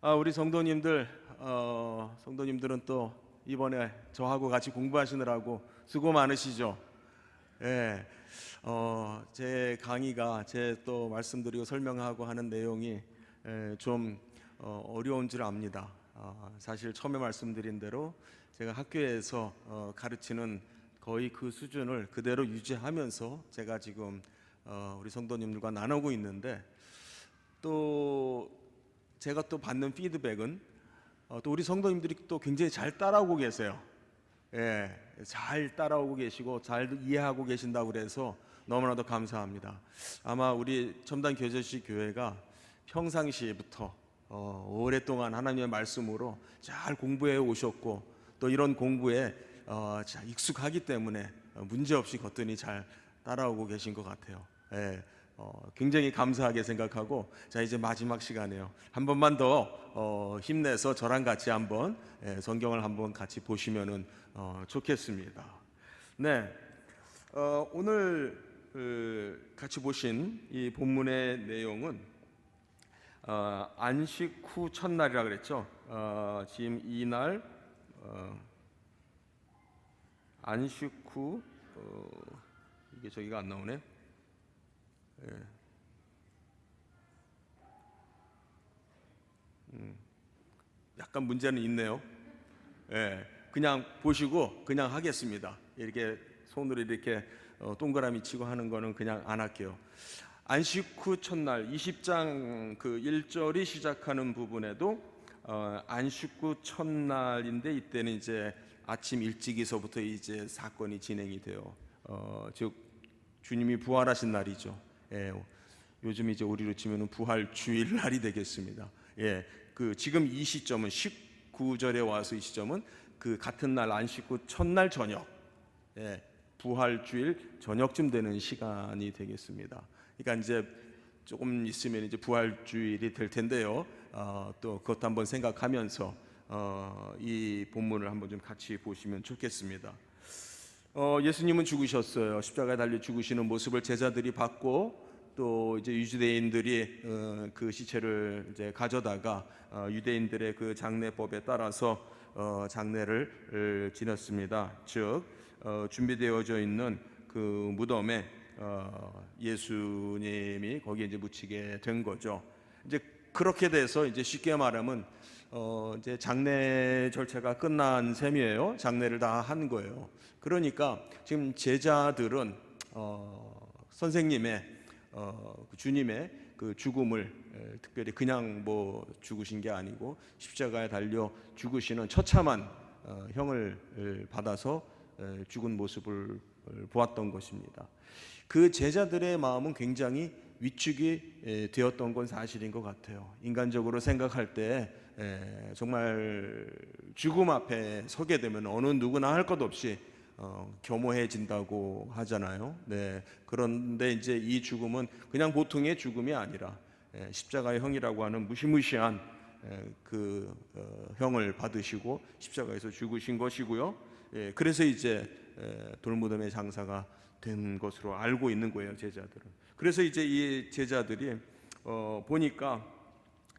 우리 성도님들, 성도님들은 또 이번에 저하고 같이 공부하시느라고 수고 많으시죠? 예, 제 강의가 제 또 말씀드리고 설명하고 하는 내용이 좀 어려운 줄 압니다. 사실 처음에 말씀드린 대로 제가 학교에서 가르치는 거의 그 수준을 그대로 유지하면서 제가 지금 우리 성도님들과 나누고 있는데, 또 제가 또 받는 피드백은 또 우리 성도님들이 또 굉장히 잘 따라오고 계세요. 예, 잘 따라오고 계시고 잘 이해하고 계신다고 그래서 너무나도 감사합니다. 아마 우리 첨단 교제식 교회가 평상시부터 오랫동안 하나님의 말씀으로 잘 공부해 오셨고, 또 이런 공부에 잘 익숙하기 때문에 문제없이 거뜬히 잘 따라오고 계신 것 같아요. 예, 굉장히 감사하게 생각하고, 자, 이제 마지막 시간이에요. 한 번만 더 힘내서 저랑 같이 한번 성경을 한번 같이 보시면은 좋겠습니다. 네, 오늘 같이 보신 이 본문의 내용은 안식 후 첫날이라 그랬죠. 지금 이날 안식 후 이게 저기가 안 나오네. 약간 문제는 있네요. 예, 그냥 보시고 그냥 하겠습니다. 이렇게 손으로 이렇게 동그라미 치고 하는 거는 그냥 안 할게요. 안식 후 첫날 20장 그 1절이 시작하는 부분에도 안식 후 첫날인데, 이때는 이제 아침 일찍에서부터 이제 사건이 진행이 돼요. 즉 주님이 부활하신 날이죠. 예, 요즘 이제 우리로 치면은 부활 주일 날이 되겠습니다. 예, 그 지금 이 시점은 19절에 와서 이 시점은 그 같은 날 안식 후 첫날 저녁, 예, 부활 주일 저녁쯤 되는 시간이 되겠습니다. 그러니까 이제 조금 있으면 이제 부활 주일이 될 텐데요. 또 그것도 한번 생각하면서 이 본문을 한번 좀 같이 보시면 좋겠습니다. 예수님은 죽으셨어요. 십자가에 달려 죽으시는 모습을 제자들이 봤고, 또 이제 유대인들이 그 시체를 이제 가져다가 유대인들의 그 장례법에 따라서 장례를 지냈습니다. 즉 준비되어져 있는 그 무덤에 예수님이 거기에 이제 묻히게 된 거죠. 이제 그렇게 돼서 이제 쉽게 말하면 이제 장례 절차가 끝난 셈이에요. 장례를 다 한 거예요. 그러니까 지금 제자들은 선생님의 주님의 그 죽음을 특별히 그냥 뭐 죽으신 게 아니고 십자가에 달려 죽으시는 처참한 형을 받아서 죽은 모습을 보았던 것입니다. 그 제자들의 마음은 굉장히 위축이 되었던 건 사실인 것 같아요. 인간적으로 생각할 때 정말 죽음 앞에 서게 되면 어느 누구나 할 것 없이 겸허해진다고 하잖아요. 네, 그런데 이제 이 죽음은 그냥 보통의 죽음이 아니라 십자가의 형이라고 하는 무시무시한 그 형을 받으시고 십자가에서 죽으신 것이고요. 그래서 이제 돌무덤의 장사가 된 것으로 알고 있는 거예요, 제자들은. 그래서 이제 이 제자들이 보니까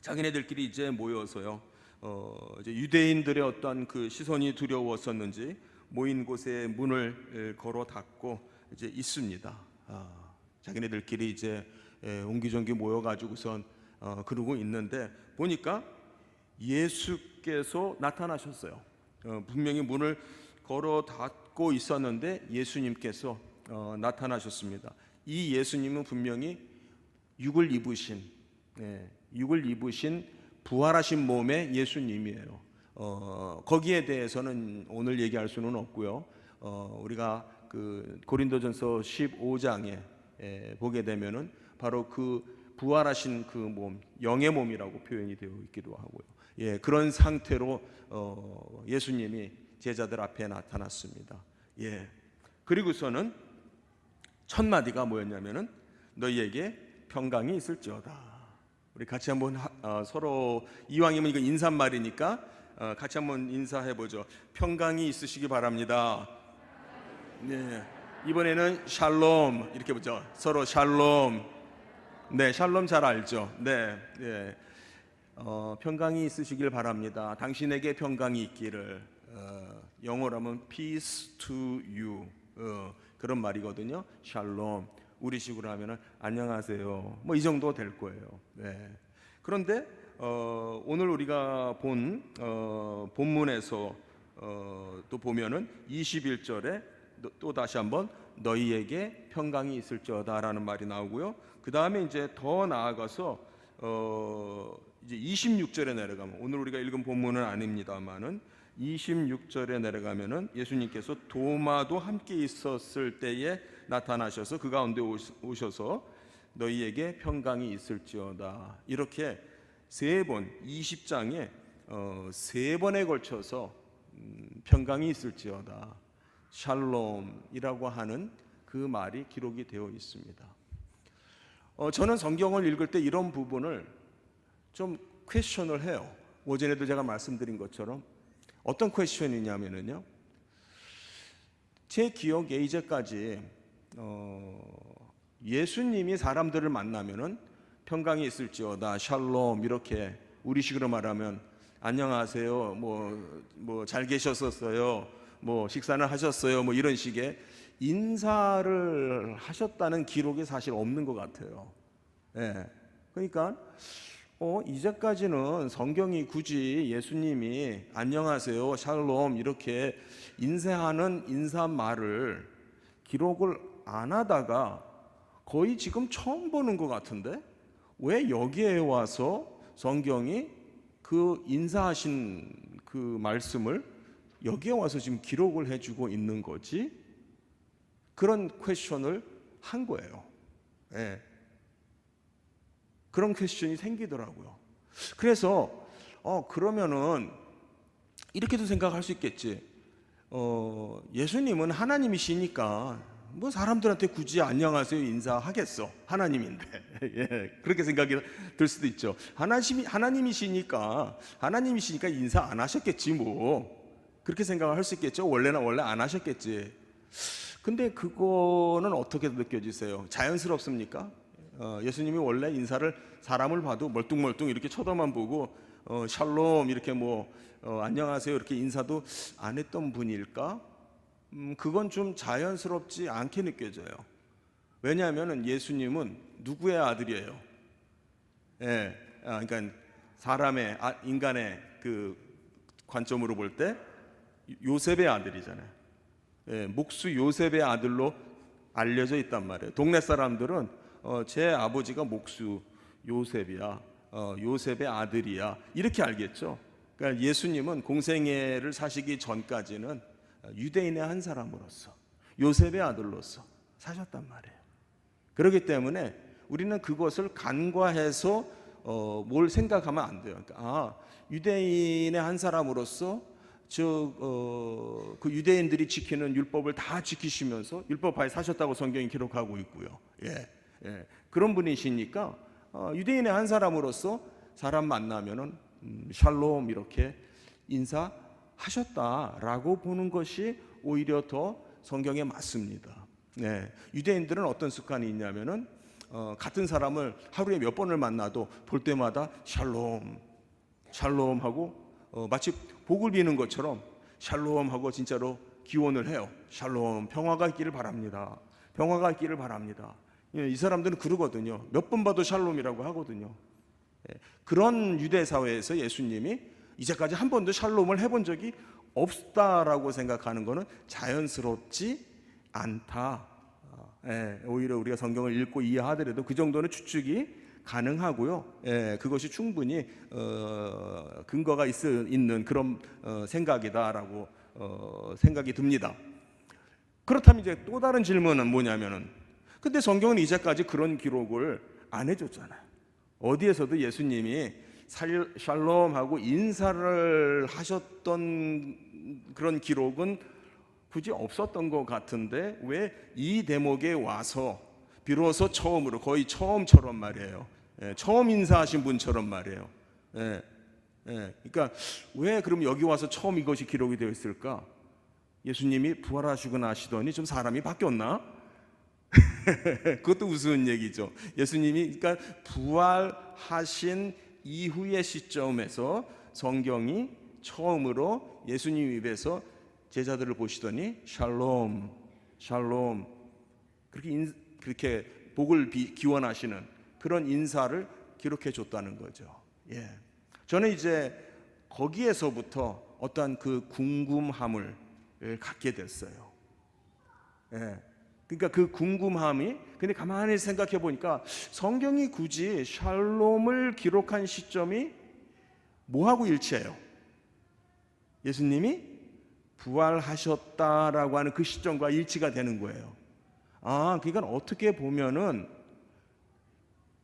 자기네들끼리 이제 모여서요, 이제 유대인들의 어떤 그 시선이 두려웠었는지 모인 곳에 문을 걸어 닫고 이제 있습니다. 자기네들끼리 이제 옹기종기 모여가지고선 그러고 있는데, 보니까 예수께서 나타나셨어요. 분명히 문을 걸어 닫고 있었는데 예수님께서 나타나셨습니다. 이 예수님은 분명히 육을 입으신 부활하신 몸의 예수님이에요. 거기에 대해서는 오늘 얘기할 수는 없고요. 우리가 그 고린도전서 15장에 보게 되면은 바로 그 부활하신 그 몸, 영의 몸이라고 표현이 되어 있기도 하고요. 예, 그런 상태로 예수님이 제자들 앞에 나타났습니다. 예, 그리고서는 첫 마디가 뭐였냐면은 너희에게 평강이 있을지어다. 우리 같이 한번 서로, 이왕이면 이거 인사말이니까 같이 한번 인사해 보죠. 평강이 있으시기 바랍니다. 네, 이번에는 샬롬 이렇게 보죠. 서로 샬롬. 네, 샬롬 잘 알죠. 네, 네. 평강이 있으시길 바랍니다. 당신에게 평강이 있기를. 영어로 하면 peace to you. 그런 말이거든요. 샬롬. 우리식으로 하면은 안녕하세요. 뭐 이 정도 될 거예요. 네. 그런데 오늘 우리가 본 본문에서 또 보면은 21절에 또 다시 한번 너희에게 평강이 있을지어다라는 말이 나오고요. 그 다음에 이제 더 나아가서 이제 26절에 내려가면, 오늘 우리가 읽은 본문은 아닙니다만은 26절에 내려가면은 예수님께서 도마도 함께 있었을 때에 나타나셔서 그 가운데 오셔서 너희에게 평강이 있을지어다, 이렇게 세 번, 20장에 세 번에 걸쳐서 평강이 있을지어다, 샬롬이라고 하는 그 말이 기록이 되어 있습니다. 저는 성경을 읽을 때 이런 부분을 좀 퀘스천을 해요. 오전에도 제가 말씀드린 것처럼 어떤 퀘스천이냐면요, 제 기억에 이제까지 예수님이 사람들을 만나면은 평강이 있을지어다, 샬롬, 이렇게 우리식으로 말하면 안녕하세요, 뭐 잘 계셨었어요, 뭐 식사는 하셨어요, 뭐 이런 식의 인사를 하셨다는 기록이 사실 없는 것 같아요. 예. 그러니까 이제까지는 성경이 굳이 예수님이 안녕하세요, 샬롬 이렇게 인사하는 인사말을 기록을 안 하다가 거의 지금 처음 보는 것 같은데, 왜 여기에 와서 성경이 그 인사하신 그 말씀을 여기에 와서 지금 기록을 해주고 있는 거지? 그런 퀘스천을 한 거예요. 예. 그런 퀘스천이 생기더라고요. 그래서 그러면은 이렇게도 생각할 수 있겠지. 예수님은 하나님이시니까 뭐 사람들한테 굳이 안녕하세요 인사하겠어, 하나님인데. 예, 그렇게 생각이 들 수도 있죠. 하나님이시니까 인사 안 하셨겠지, 뭐 그렇게 생각을 할 수 있겠죠. 원래 안 하셨겠지. 근데 그거는 어떻게 느껴지세요? 자연스럽습니까? 예수님이 원래 인사를 사람을 봐도 멀뚱멀뚱 이렇게 쳐다만 보고 샬롬 이렇게 안녕하세요 이렇게 인사도 안 했던 분일까? 그건 좀 자연스럽지 않게 느껴져요. 왜냐하면 예수님은 누구의 아들이에요? 예, 그러니까 인간의 그 관점으로 볼 때 요셉의 아들이잖아요. 예, 목수 요셉의 아들로 알려져 있단 말이에요. 동네 사람들은 제 아버지가 목수 요셉이야, 요셉의 아들이야, 이렇게 알겠죠. 그러니까 예수님은 공생애를 사시기 전까지는 유대인의 한 사람으로서, 요셉의 아들로서 사셨단 말이에요. 그렇기 때문에 우리는 그것을 간과해서 뭘 생각하면 안 돼요. 그러니까 유대인의 한 사람으로서 그 유대인들이 지키는 율법을 다 지키시면서 율법하에 사셨다고 성경이 기록하고 있고요. 예. 그런 분이시니까 유대인의 한 사람으로서 사람 만나면은 샬롬 이렇게 인사하셨다라고 보는 것이 오히려 더 성경에 맞습니다. 네. 유대인들은 어떤 습관이 있냐면은 같은 사람을 하루에 몇 번을 만나도 볼 때마다 샬롬 하고 마치 복을 비는 것처럼 샬롬 하고 진짜로 기원을 해요. 샬롬, 평화가 있기를 바랍니다. 평화가 있기를 바랍니다. 이 사람들은 그러거든요. 몇 번 봐도 샬롬이라고 하거든요. 그런 유대 사회에서 예수님이 이제까지 한 번도 샬롬을 해본 적이 없다라고 생각하는 것은 자연스럽지 않다. 오히려 우리가 성경을 읽고 이해하더라도 그 정도는 추측이 가능하고요. 그것이 충분히 근거가 있는 그런 생각이다라고 생각이 듭니다. 그렇다면 이제 또 다른 질문은 뭐냐면은, 근데 성경은 이제까지 그런 기록을 안 해줬잖아요. 어디에서도 예수님이 샬롬하고 인사를 하셨던 그런 기록은 굳이 없었던 것 같은데 왜 이 대목에 와서 비로소 처음으로, 거의 처음처럼 말이에요. 처음 인사하신 분처럼 말이에요. 그러니까 왜 그럼 여기 와서 처음 이것이 기록이 되어 있을까? 예수님이 부활하시고 나시더니 좀 사람이 바뀌었나? 그것도 우스운 얘기죠. 예수님이 그러니까 부활하신 이후의 시점에서 성경이 처음으로 예수님 입에서 제자들을 보시더니 샬롬, 샬롬, 그렇게 복을 기원하시는 그런 인사를 기록해 줬다는 거죠. 예. 저는 이제 거기에서부터 어떠한 그 궁금함을 갖게 됐어요. 예. 그러니까 그 궁금함이, 근데 가만히 생각해 보니까 성경이 굳이 샬롬을 기록한 시점이 뭐하고 일치해요? 예수님이 부활하셨다라고 하는 그 시점과 일치가 되는 거예요. 그러니까 어떻게 보면은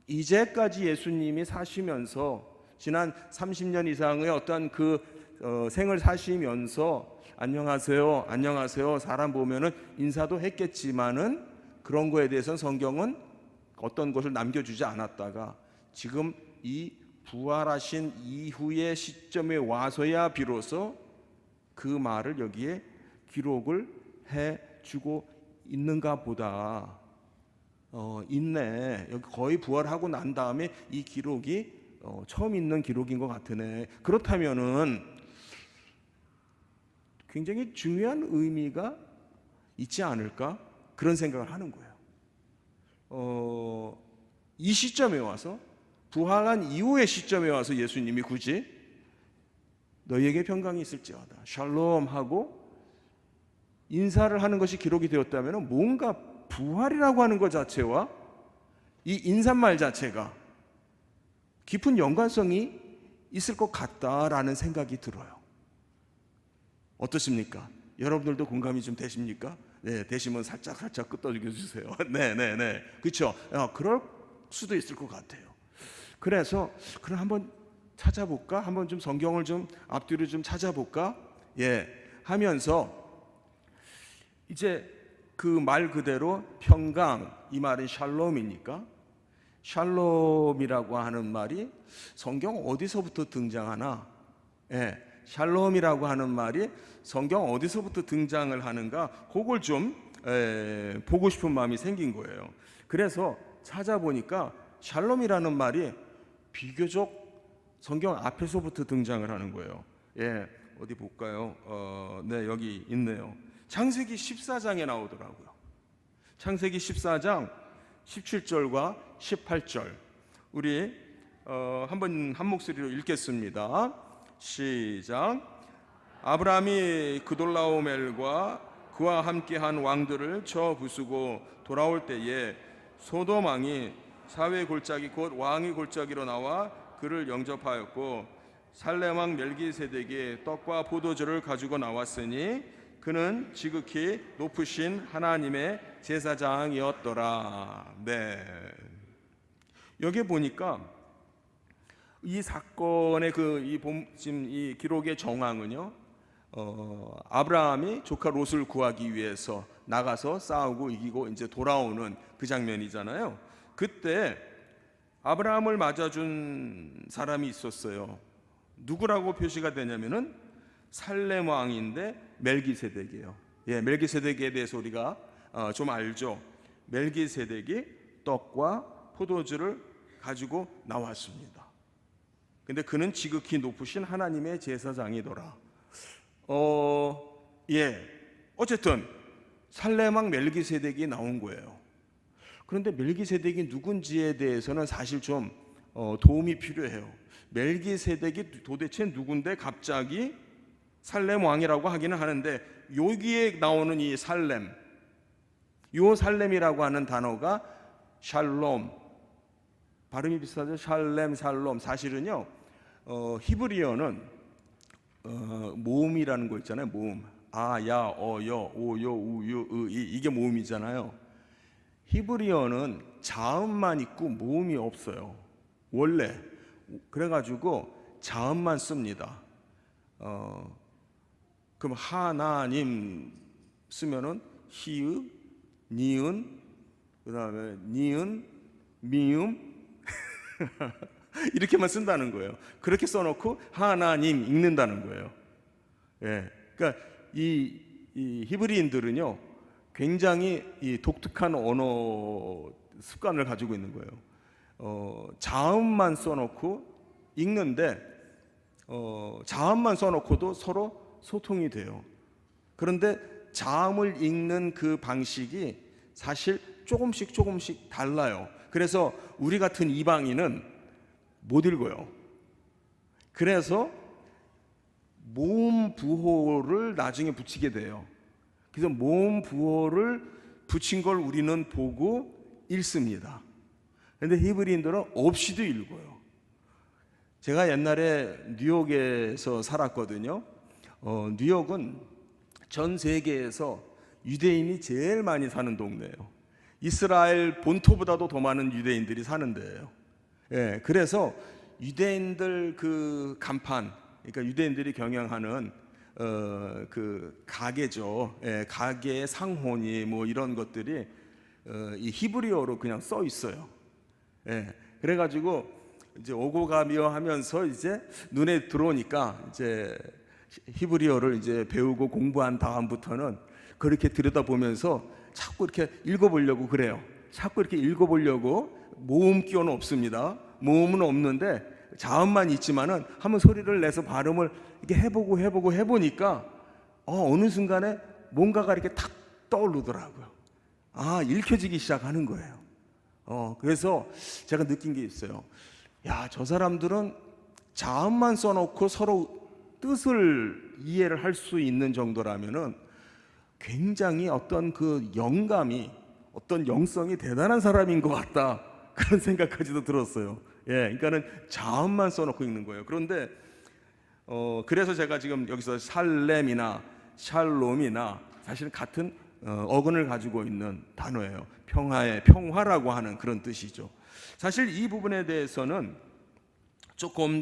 이제까지 예수님이 사시면서 지난 30년 이상의 어떤 그 생을 사시면서 안녕하세요, 안녕하세요, 사람 보면은 인사도 했겠지만은 그런 거에 대해서는 성경은 어떤 것을 남겨주지 않았다가 지금 이 부활하신 이후의 시점에 와서야 비로소 그 말을 여기에 기록을 해주고 있는가 보다. 있네. 여기 거의 부활하고 난 다음에 이 기록이 처음 있는 기록인 것 같으네. 그렇다면은 굉장히 중요한 의미가 있지 않을까? 그런 생각을 하는 거예요. 이 시점에 와서, 부활한 이후의 시점에 와서 예수님이 굳이 너희에게 평강이 있을지어다, 샬롬 하고 인사를 하는 것이 기록이 되었다면 뭔가 부활이라고 하는 것 자체와 이 인사말 자체가 깊은 연관성이 있을 것 같다라는 생각이 들어요. 어떻습니까? 여러분들도 공감이 좀 되십니까? 네, 되시면 살짝 끄떡여 주세요. 네. 그렇죠? 그럴 수도 있을 것 같아요. 그래서 그럼 한번 찾아볼까? 한번 좀 성경을 좀 앞뒤로 좀 찾아볼까? 예, 하면서 이제 그 말 그대로 평강, 이 말은 샬롬이니까 샬롬이라고 하는 말이 성경 어디서부터 등장하나? 예, 샬롬이라고 하는 말이 성경 어디서부터 등장을 하는가? 그걸 좀 보고 싶은 마음이 생긴 거예요. 그래서 찾아보니까 샬롬이라는 말이 비교적 성경 앞에서부터 등장을 하는 거예요. 예, 어디 볼까요? 네, 여기 있네요. 창세기 14장에 나오더라고요. 창세기 14장 17절과 18절 우리 한번 한 목소리로 읽겠습니다. 시작. 아브라함이 그돌라오멜과 그와 함께한 왕들을 쳐 부수고 돌아올 때에 소돔 왕이 사회 골짜기 곧 왕의 골짜기로 나와 그를 영접하였고 살렘 왕 멜기세덱이 떡과 포도주를 가지고 나왔으니 그는 지극히 높으신 하나님의 제사장이었더라. 네. 여기 보니까 이 사건의 지금 이 기록의 정황은요, 아브라함이 조카 롯을 구하기 위해서 나가서 싸우고 이기고 이제 돌아오는 그 장면이잖아요. 그때 아브라함을 맞아준 사람이 있었어요. 누구라고 표시가 되냐면은 살렘 왕인데 멜기세덱이에요. 예, 멜기세덱에 대해서 우리가 좀 알죠. 멜기세덱이 떡과 포도주를 가지고 나왔습니다. 근데 그는 지극히 높으신 하나님의 제사장이더라. 예, 어쨌든 살렘 왕 멜기세덱이 나온 거예요. 그런데 멜기세덱이 누군지에 대해서는 사실 좀 도움이 필요해요. 멜기세덱이 도대체 누군데 갑자기 살렘 왕이라고 하기는 하는데 여기에 나오는 이 살렘, 요 살렘이라고 하는 단어가 샬롬, 발음이 비슷하죠. 샬렘, 샬롬. 사실은요 히브리어는 모음이라는 거 있잖아요. 모음. 아, 야, 어, 여, 오, 요, 우, 유, 으, 이, 이게 모음이잖아요. 히브리어는 자음만 있고 모음이 없어요. 원래. 그래가지고 자음만 씁니다. 그럼 하나님 쓰면은 히읗, 니은, 그 다음에 니은, 미음 이렇게만 쓴다는 거예요. 그렇게 써놓고 하나님 읽는다는 거예요. 예, 그러니까 이 히브리인들은요 굉장히 이 독특한 언어 습관을 가지고 있는 거예요. 자음만 써놓고 읽는데 자음만 써놓고도 서로 소통이 돼요. 그런데 자음을 읽는 그 방식이 사실 조금씩 달라요. 그래서 우리 같은 이방인은 못 읽어요. 그래서 모음 부호를 나중에 붙이게 돼요. 그래서 모음 부호를 붙인 걸 우리는 보고 읽습니다. 그런데 히브리인들은 없이도 읽어요. 제가 옛날에 뉴욕에서 살았거든요. 뉴욕은 전 세계에서 유대인이 제일 많이 사는 동네예요. 이스라엘 본토보다도 더 많은 유대인들이 사는 데예요. 예, 그래서 유대인들 그 간판, 그러니까 유대인들이 경영하는 그 가게죠. 예, 가게의 상호니 뭐 이런 것들이 이 히브리어로 그냥 써 있어요. 예, 그래가지고 이제 오고 가며 하면서 이제 눈에 들어오니까 이제 히브리어를 이제 배우고 공부한 다음부터는 그렇게 들여다보면서 자꾸 이렇게 읽어보려고 그래요. 자꾸 이렇게 읽어보려고. 모음 기호는 없습니다. 모음은 없는데 자음만 있지만은 한번 소리를 내서 발음을 이렇게 해보니까 어느 순간에 뭔가가 이렇게 탁 떠오르더라고요. 읽혀지기 시작하는 거예요. 그래서 제가 느낀 게 있어요. 야, 저 사람들은 자음만 써놓고 서로 뜻을 이해를 할 수 있는 정도라면은 굉장히 어떤 그 영감이, 어떤 영성이 대단한 사람인 것 같다, 그런 생각까지도 들었어요. 예, 그러니까는 자음만 써놓고 읽는 거예요. 그런데 그래서 제가 지금 여기서 살렘이나 샬롬이나 사실은 같은 어근을 가지고 있는 단어예요. 평화라고 하는 그런 뜻이죠. 사실 이 부분에 대해서는 조금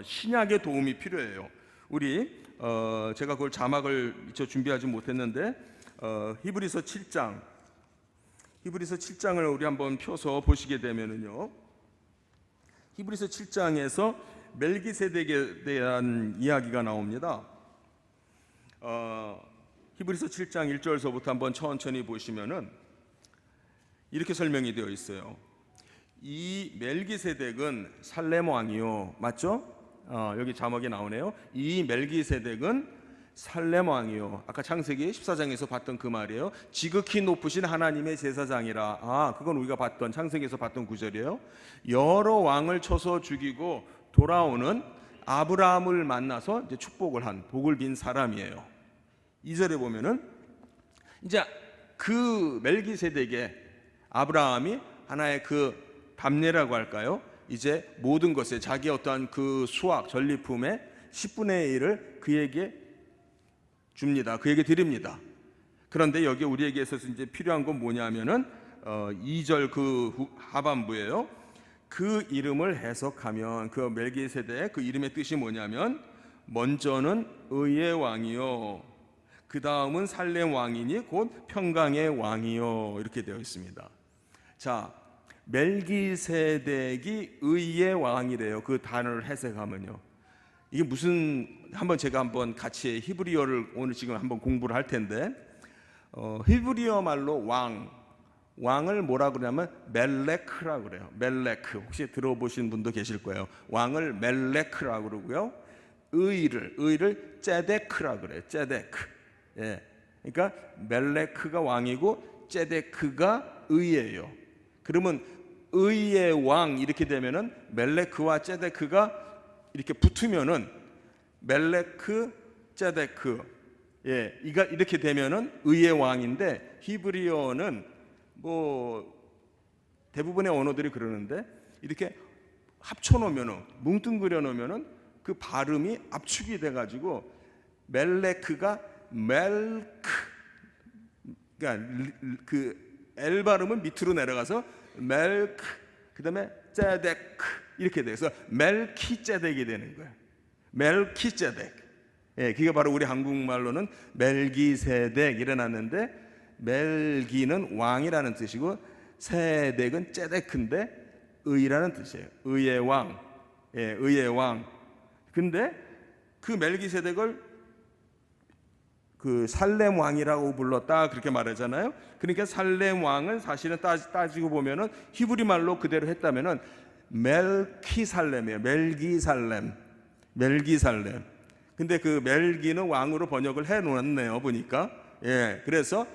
신약의 도움이 필요해요. 우리 제가 그걸 자막을 준비하지 못했는데 히브리서 7장을 우리 한번 펴서 보시게 되면은요, 히브리서 7장에서 멜기세덱에 대한 이야기가 나옵니다. 히브리서 7장 1절서부터 한번 천천히 보시면은 이렇게 설명이 되어 있어요. 이 멜기세덱은 살렘 왕이요, 맞죠? 여기 자막에 나오네요. 이 멜기세덱은 살렘 왕이요. 아까 창세기 14장에서 봤던 그 말이에요. 지극히 높으신 하나님의 제사장이라. 그건 우리가 봤던, 창세기에서 봤던 구절이에요. 여러 왕을 쳐서 죽이고 돌아오는 아브라함을 만나서 이제 축복을 한, 복을 빈 사람이에요. 2절에 보면은 이제 그 멜기세덱의 아브라함이 하나의 그 답례라고 할까요? 이제 모든 것에 자기 어떠한 그 수확, 전리품의 10분의 1을 그에게 줍니다. 그에게 드립니다. 그런데 여기 우리에게 있어서 이제 필요한 건 뭐냐면은 2절 그 하반부예요. 그 이름을 해석하면 그 멜기세덱 그 이름의 뜻이 뭐냐면 먼저는 의의 왕이요, 그 다음은 살렘 왕이니 곧 평강의 왕이요, 이렇게 되어 있습니다. 자, 멜기세덱이 의의 왕이래요. 그 단어를 해석하면요, 이게 무슨, 제가 한번 같이 히브리어를 오늘 지금 한번 공부를 할 텐데, 히브리어 말로 왕을 뭐라 그러냐면 멜레크라고 그래요. 멜레크, 혹시 들어보신 분도 계실 거예요. 왕을 멜레크라고 그러고요, 의를 ጼ데크라고 그래요. ጼ데크. 예, 그러니까 멜레크가 왕이고 ጼ데크가 의예요. 그러면 의의 왕 이렇게 되면은 멜레크와 ጼ데크가 이렇게 붙으면은 멜레크 ጼ데크, 예, 이렇게 되면은 의의 왕인데, 히브리어는 뭐 대부분의 언어들이 그러는데 이렇게 합쳐 놓으면은, 뭉뚱그려 놓으면은 그 발음이 압축이 돼 가지고 멜레크가 멜크, 그러니까 그 L 발음은 밑으로 내려가서 멜크, 그다음에 ጼ데크 이렇게 돼서 멜키ጼ덱이 되는 거예요. 멜키ጼ덱. 예, 그게 바로 우리 한국말로는 멜기세덱 이래놨는데, 멜기는 왕이라는 뜻이고 세덱은 ጼ데크인데 의라는 뜻이에요. 의의 왕. 예, 의의 왕. 근데 그 멜기세덱을 그 살렘 왕이라고 불렀다, 그렇게 말하잖아요. 그러니까 살렘 왕은 사실은 따지고 보면은 히브리 말로 그대로 했다면은 멜키살렘이에요. 멜기살렘. 근데 그 멜기는 왕으로 번역을 해 놓았네요, 보니까. 예, 그래서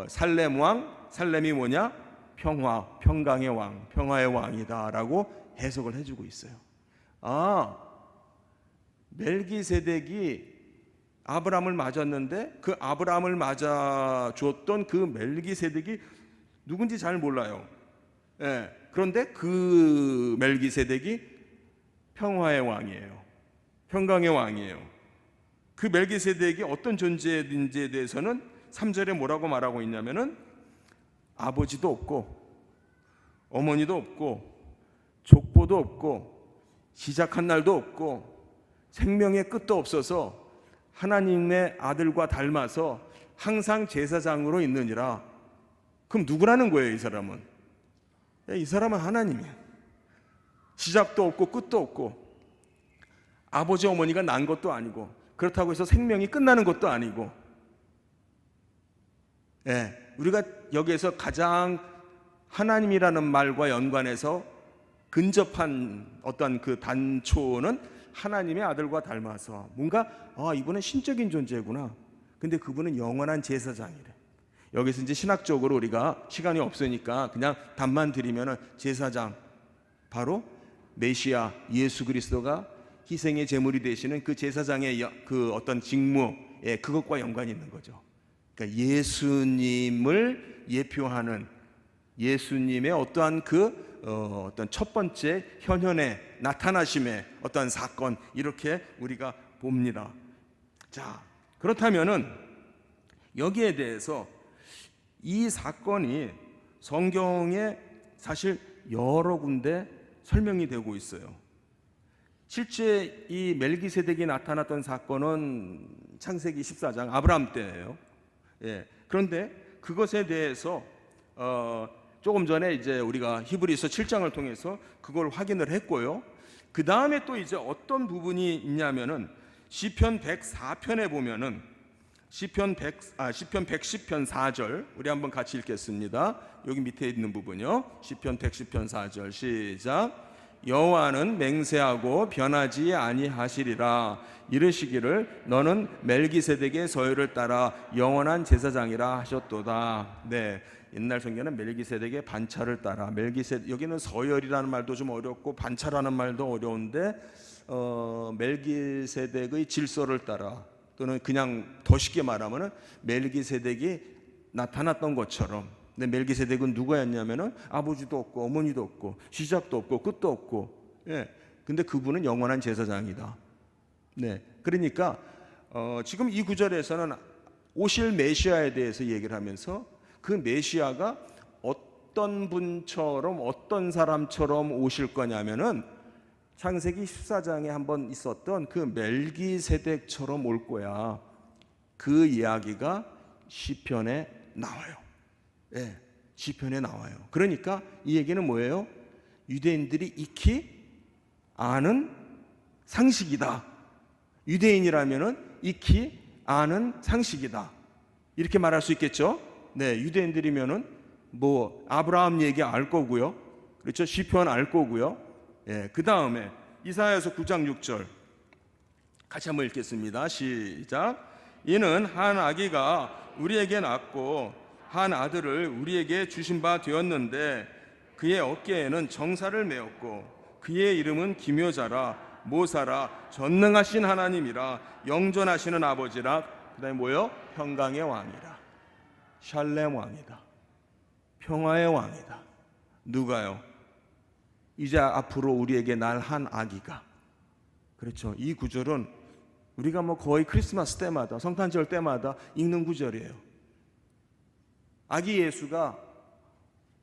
살렘 왕, 살렘이 뭐냐? 평강의 왕, 평화의 왕이다라고 해석을 해주고 있어요. 아, 멜기세덱이 아브라함을 맞았는데 그 아브라함을 맞아 줬던 그 멜기세덱이 누군지 잘 몰라요. 예, 그런데 그 멜기세덱이 평화의 왕이에요. 평강의 왕이에요. 그 멜기세덱이 어떤 존재인지에 대해서는 3절에 뭐라고 말하고 있냐면은 아버지도 없고 어머니도 없고 족보도 없고 시작한 날도 없고 생명의 끝도 없어서 하나님의 아들과 닮아서 항상 제사장으로 있느니라. 그럼 누구라는 거예요, 이 사람은? 이 사람은 하나님이에요. 시작도 없고 끝도 없고 아버지 어머니가 난 것도 아니고 그렇다고 해서 생명이 끝나는 것도 아니고, 예, 우리가 여기에서 가장 하나님이라는 말과 연관해서 근접한 어떤 그 단초는 하나님의 아들과 닮아서 뭔가 이분은 신적인 존재구나. 근데 그분은 영원한 제사장이래. 여기서 이제 신학적으로 우리가 시간이 없으니까 그냥 답만 드리면은 제사장, 바로 메시아 예수 그리스도가 희생의 제물이 되시는 그 제사장의 그 어떤 직무, 그것과 연관이 있는 거죠. 그러니까 예수님을 예표하는 예수님의 어떠한 그 어떤 첫 번째 현현의 나타나심의 어떠한 사건, 이렇게 우리가 봅니다. 자, 그렇다면은 여기에 대해서 이 사건이 성경에 사실 여러 군데 설명이 되고 있어요. 실제 이 멜기세덱이 나타났던 사건은 창세기 14장 아브라함 때예요. 예. 그런데 그것에 대해서 조금 전에 이제 우리가 히브리서 7장을 통해서 그걸 확인을 했고요. 그 다음에 또 이제 어떤 부분이 있냐면은 시편 104편에 보면은 시편 110편 4절 우리 한번 같이 읽겠습니다. 여기 밑에 있는 부분요. 시편 110편 4절 시작. 여호와는 맹세하고 변하지 아니하시리라. 이르시기를 너는 멜기세덱의 서열을 따라 영원한 제사장이라 하셨도다. 네, 옛날 성경은 멜기세덱의 반차를 따라. 여기는 서열이라는 말도 좀 어렵고 반차라는 말도 어려운데 멜기세덱의 질서를 따라, 또는 그냥 더 쉽게 말하면은 멜기세덱이 나타났던 것처럼. 근데 멜기세덱은 누구였냐면은 아버지도 없고 어머니도 없고 시작도 없고 끝도 없고, 예. 근데 그분은 영원한 제사장이다. 네. 그러니까 지금 이 구절에서는 오실 메시아에 대해서 얘기를 하면서 그 메시아가 어떤 분처럼 어떤 사람처럼 오실 거냐면은 창세기 14장에 한번 있었던 그 멜기세덱처럼 올 거야. 그 이야기가 시편에 나와요. 예, 시편에 나와요. 그러니까 이 얘기는 뭐예요? 유대인들이 익히 아는 상식이다. 유대인이라면은 익히 아는 상식이다. 이렇게 말할 수 있겠죠? 네, 유대인들이면은 뭐 아브라함 얘기 알 거고요. 그렇죠? 시편 알 거고요. 예, 그 다음에 이사야서 9장 6절 같이 한번 읽겠습니다. 시작. 이는 한 아기가 우리에게 낳고 한 아들을 우리에게 주신 바 되었는데 그의 어깨에는 정사를 메었고 그의 이름은 기묘자라 모사라 전능하신 하나님이라 영존하시는 아버지라. 그 다음에 뭐요? 평강의 왕이라. 샬렘 왕이다. 평화의 왕이다. 누가요? 이제 앞으로 우리에게 날 한 아기가. 그렇죠. 이 구절은 우리가 뭐 거의 크리스마스 때마다 성탄절 때마다 읽는 구절이에요. 아기 예수가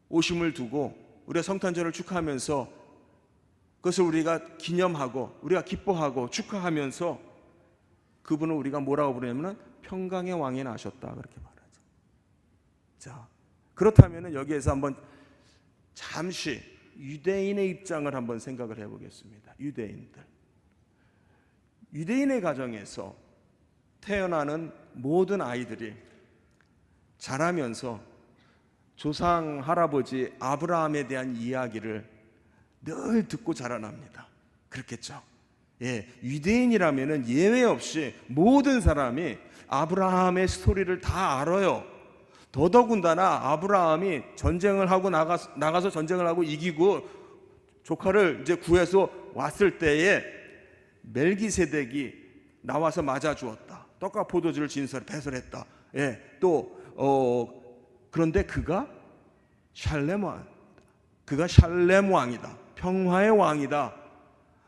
오심을 두고 우리가 성탄절을 축하하면서 그것을 우리가 기념하고 우리가 기뻐하고 축하하면서 그분을 우리가 뭐라고 부르냐면 평강의 왕이 나셨다, 그렇게 말하죠. 자, 그렇다면 여기에서 한번 잠시 유대인의 입장을 한번 생각을 해보겠습니다. 유대인의 가정에서 태어나는 모든 아이들이 자라면서 조상 할아버지 아브라함에 대한 이야기를 늘 듣고 자라납니다. 그렇겠죠? 예, 유대인이라면은 예외 없이 모든 사람이 아브라함의 스토리를 다 알아요. 더더군다나 아브라함이 전쟁을 하고 나가서 전쟁을 하고 이기고 조카를 이제 구해서 왔을 때에 멜기세덱이 나와서 맞아 주었다. 떡과 포도주를 배설했다. 예, 그런데 그가 샬렘 왕이다. 평화의 왕이다.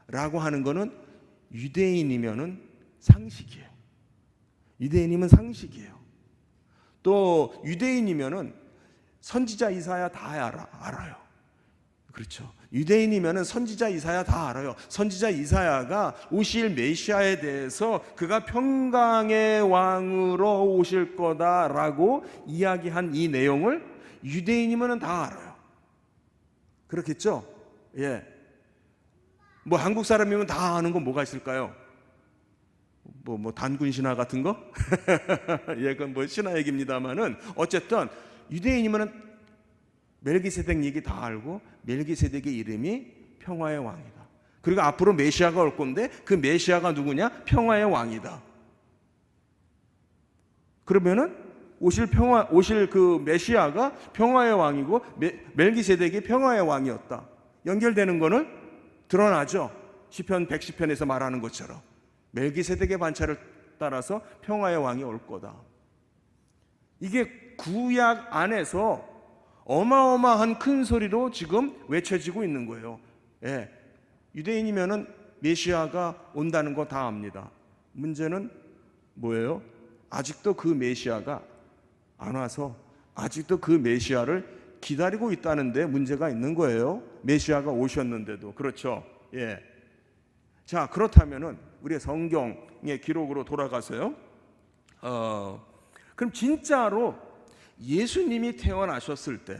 라고 하는 거는 유대인이면은 상식이에요. 유대인이면 상식이에요. 또 유대인이면은 선지자 이사야 다 알아요. 그렇죠. 유대인이면은 선지자 이사야 다 알아요. 선지자 이사야가 오실 메시아에 대해서 그가 평강의 왕으로 오실 거다라고 이야기한 이 내용을 유대인이면은 다 알아요. 그렇겠죠? 예. 뭐 한국 사람이면 다 아는 건 뭐가 있을까요? 뭐 단군 신화 같은 거? 예, 그건 뭐 신화 얘기입니다만은 어쨌든 유대인이면은 멜기세덱 얘기 다 알고 멜기세덱의 이름이 평화의 왕이다. 그리고 앞으로 메시아가 올 건데 그 메시아가 누구냐? 평화의 왕이다. 그러면은 오실 그 메시아가 평화의 왕이고 멜기세덱이 평화의 왕이었다. 연결되는 거는 드러나죠. 시편 110편에서 말하는 것처럼 멜기세덱의 반차를 따라서 평화의 왕이 올 거다. 이게 구약 안에서 어마어마한 큰 소리로 지금 외쳐지고 있는 거예요. 예. 유대인이면은 메시아가 온다는 거 다 압니다. 문제는 뭐예요? 아직도 그 메시아가 안 와서 아직도 그 메시아를 기다리고 있다는데 문제가 있는 거예요. 메시아가 오셨는데도. 그렇죠? 예. 자, 그렇다면은 우리의 성경의 기록으로 돌아가서요. 그럼 진짜로 예수님이 태어나셨을 때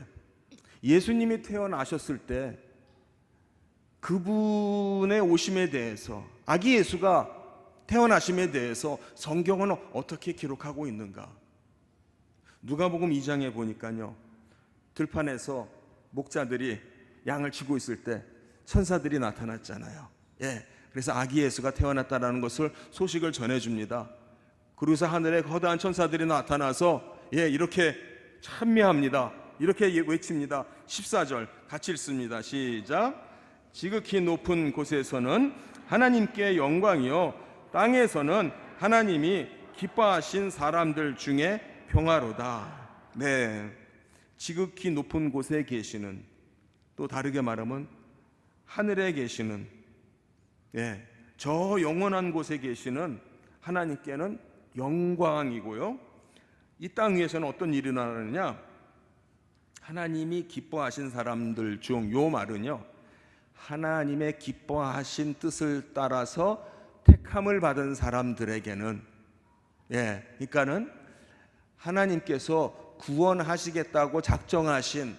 그분의 오심에 대해서, 아기 예수가 태어나심에 대해서 성경은 어떻게 기록하고 있는가? 누가복음 2장에 보니까요, 들판에서 목자들이 양을 치고 있을 때 천사들이 나타났잖아요. 예, 그래서 아기 예수가 태어났다라는 것을 소식을 전해줍니다. 그러고서 하늘에 거대한 천사들이 나타나서 이렇게 찬미합니다. 이렇게 외칩니다. 14절 같이 읽습니다. 시작. 지극히 높은 곳에서는 하나님께 영광이요, 땅에서는 하나님이 기뻐하신 사람들 중에 평화로다. 네, 지극히 높은 곳에 계시는, 또 다르게 말하면 하늘에 계시는, 저 영원한 곳에 계시는 하나님께는 영광이고요, 이 땅 위에서는 어떤 일이 일어나느냐? 하나님이 기뻐하신 사람들 중, 요 말은요, 하나님의 기뻐하신 뜻을 따라서 택함을 받은 사람들에게는, 그러니까는 하나님께서 구원하시겠다고 작정하신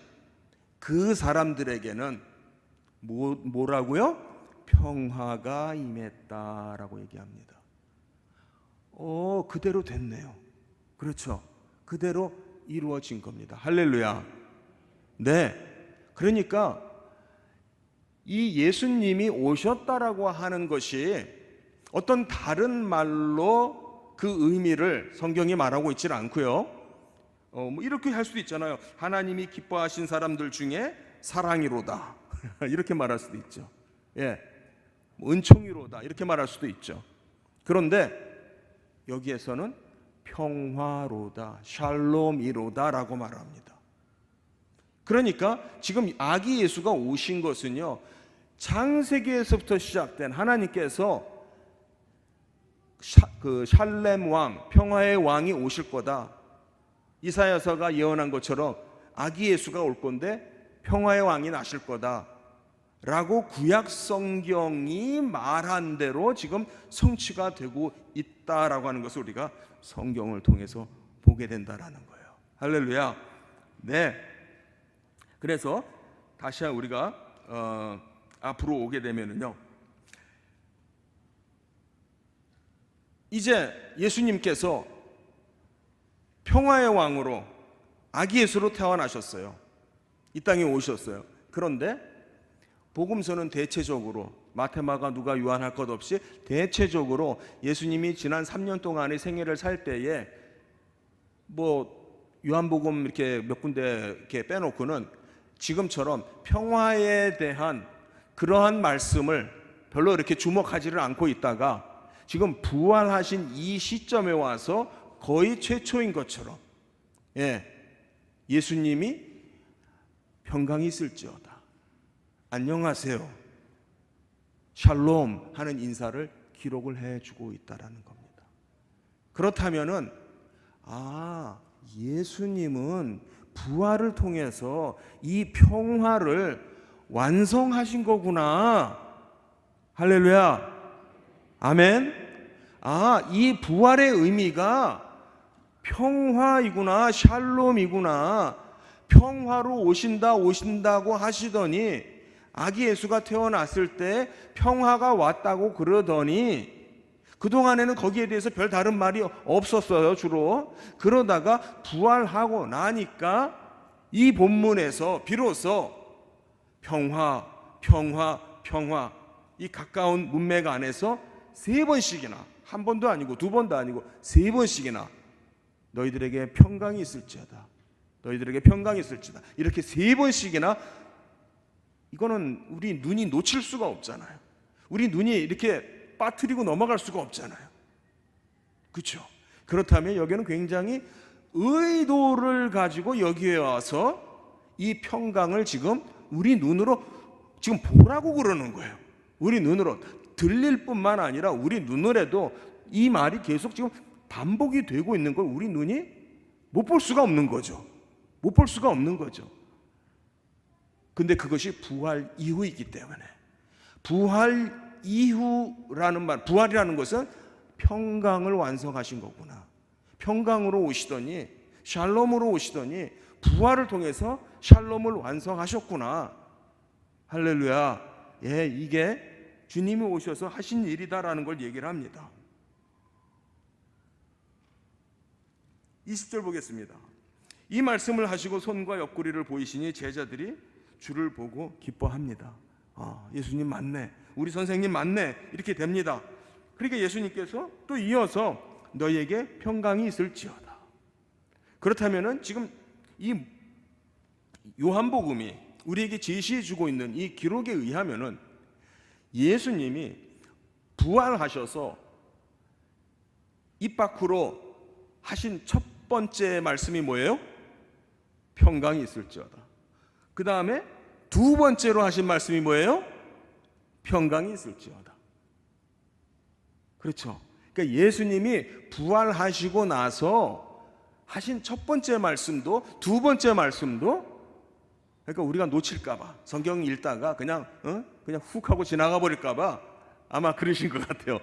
그 사람들에게는 뭐라고요? 평화가 임했다라고 얘기합니다. 그대로 됐네요. 그렇죠? 그대로 이루어진 겁니다. 할렐루야. 네, 그러니까 이 예수님이 오셨다라고 하는 것이 어떤 다른 말로 그 의미를 성경이 말하고 있질 않고요. 뭐 이렇게 할 수도 있잖아요. 하나님이 기뻐하신 사람들 중에 사랑이로다 이렇게 말할 수도 있죠. 은총이로다 이렇게 말할 수도 있죠. 그런데 여기에서는 평화로다, 샬롬이로다라고 말합니다. 그러니까 지금 아기 예수가 오신 것은요, 창세기에서부터 시작된 하나님께서 그 샬렘 왕, 평화의 왕이 오실 거다, 이사야서가 예언한 것처럼 아기 예수가 올 건데 평화의 왕이 나실 거다 라고 구약 성경이 말한 대로 지금 성취가 되고 있다라고 하는 것을 우리가 성경을 통해서 보게 된다라는 거예요. 할렐루야. 네. 그래서 다시 우리가 앞으로 오게 되면은요, 이제 예수님께서 평화의 왕으로 아기 예수로 태어나셨어요. 이 땅에 오셨어요. 그런데 복음서는 대체적으로 마태, 마가, 누가, 요한 할 것 없이 대체적으로 예수님이 지난 3년 동안의 생애를 살 때에 요한복음 이렇게 몇 군데 이렇게 빼놓고는 지금처럼 평화에 대한 그러한 말씀을 별로 이렇게 주목하지를 않고 있다가 지금 부활하신 이 시점에 와서 거의 최초인 것처럼 예수님이 평강이 있을지어다, 안녕하세요, 샬롬 하는 인사를 기록을 해주고 있다라는 겁니다. 그렇다면은 예수님은 부활을 통해서 이 평화를 완성하신 거구나. 할렐루야, 아멘. 이 부활의 의미가 평화이구나, 샬롬이구나. 평화로 오신다고 하시더니 아기 예수가 태어났을 때 평화가 왔다고 그러더니 그동안에는 거기에 대해서 별 다른 말이 없었어요, 주로. 그러다가 부활하고 나니까 이 본문에서 비로소 평화, 평화, 평화, 이 가까운 문맥 안에서 3번씩이나, 한 번도 아니고 2번도 아니고 3번씩이나 너희들에게 평강이 있을지어다, 너희들에게 평강이 있을지다, 이렇게 3번씩이나. 이거는 우리 눈이 놓칠 수가 없잖아요. 우리 눈이 이렇게 빠뜨리고 넘어갈 수가 없잖아요. 그렇죠? 그렇다면 여기는 굉장히 의도를 가지고 여기에 와서 이 평강을 지금 우리 눈으로 지금 보라고 그러는 거예요. 우리 눈으로 들릴 뿐만 아니라 우리 눈으로도 이 말이 계속 지금 반복이 되고 있는 걸 우리 눈이 못 볼 수가 없는 거죠. 못 볼 수가 없는 거죠. 근데 그것이 부활 이후이기 때문에, 부활 이후라는 말, 부활이라는 것은 평강을 완성하신 거구나. 평강으로 오시더니, 샬롬으로 오시더니 부활을 통해서 샬롬을 완성하셨구나. 할렐루야. 이게 주님이 오셔서 하신 일이다라는 걸 얘기를 합니다. 20절 보겠습니다. 이 말씀을 하시고 손과 옆구리를 보이시니 제자들이 주를 보고 기뻐합니다. 예수님 맞네, 우리 선생님 맞네, 이렇게 됩니다. 그러니까 예수님께서 또 이어서 너희에게 평강이 있을지어다. 그렇다면은 지금 이 요한복음이 우리에게 제시해 주고 있는 이 기록에 의하면은 예수님이 부활하셔서 입 밖으로 하신 첫 번째 말씀이 뭐예요? 평강이 있을지어다. 그 다음에 2번째로 하신 말씀이 뭐예요? 평강이 있을지어다. 그렇죠? 그러니까 예수님이 부활하시고 나서 하신 첫 번째 말씀도 2번째 말씀도, 그러니까 우리가 놓칠까봐, 성경 읽다가 그냥 훅 하고 지나가 버릴까봐 아마 그러신 것 같아요.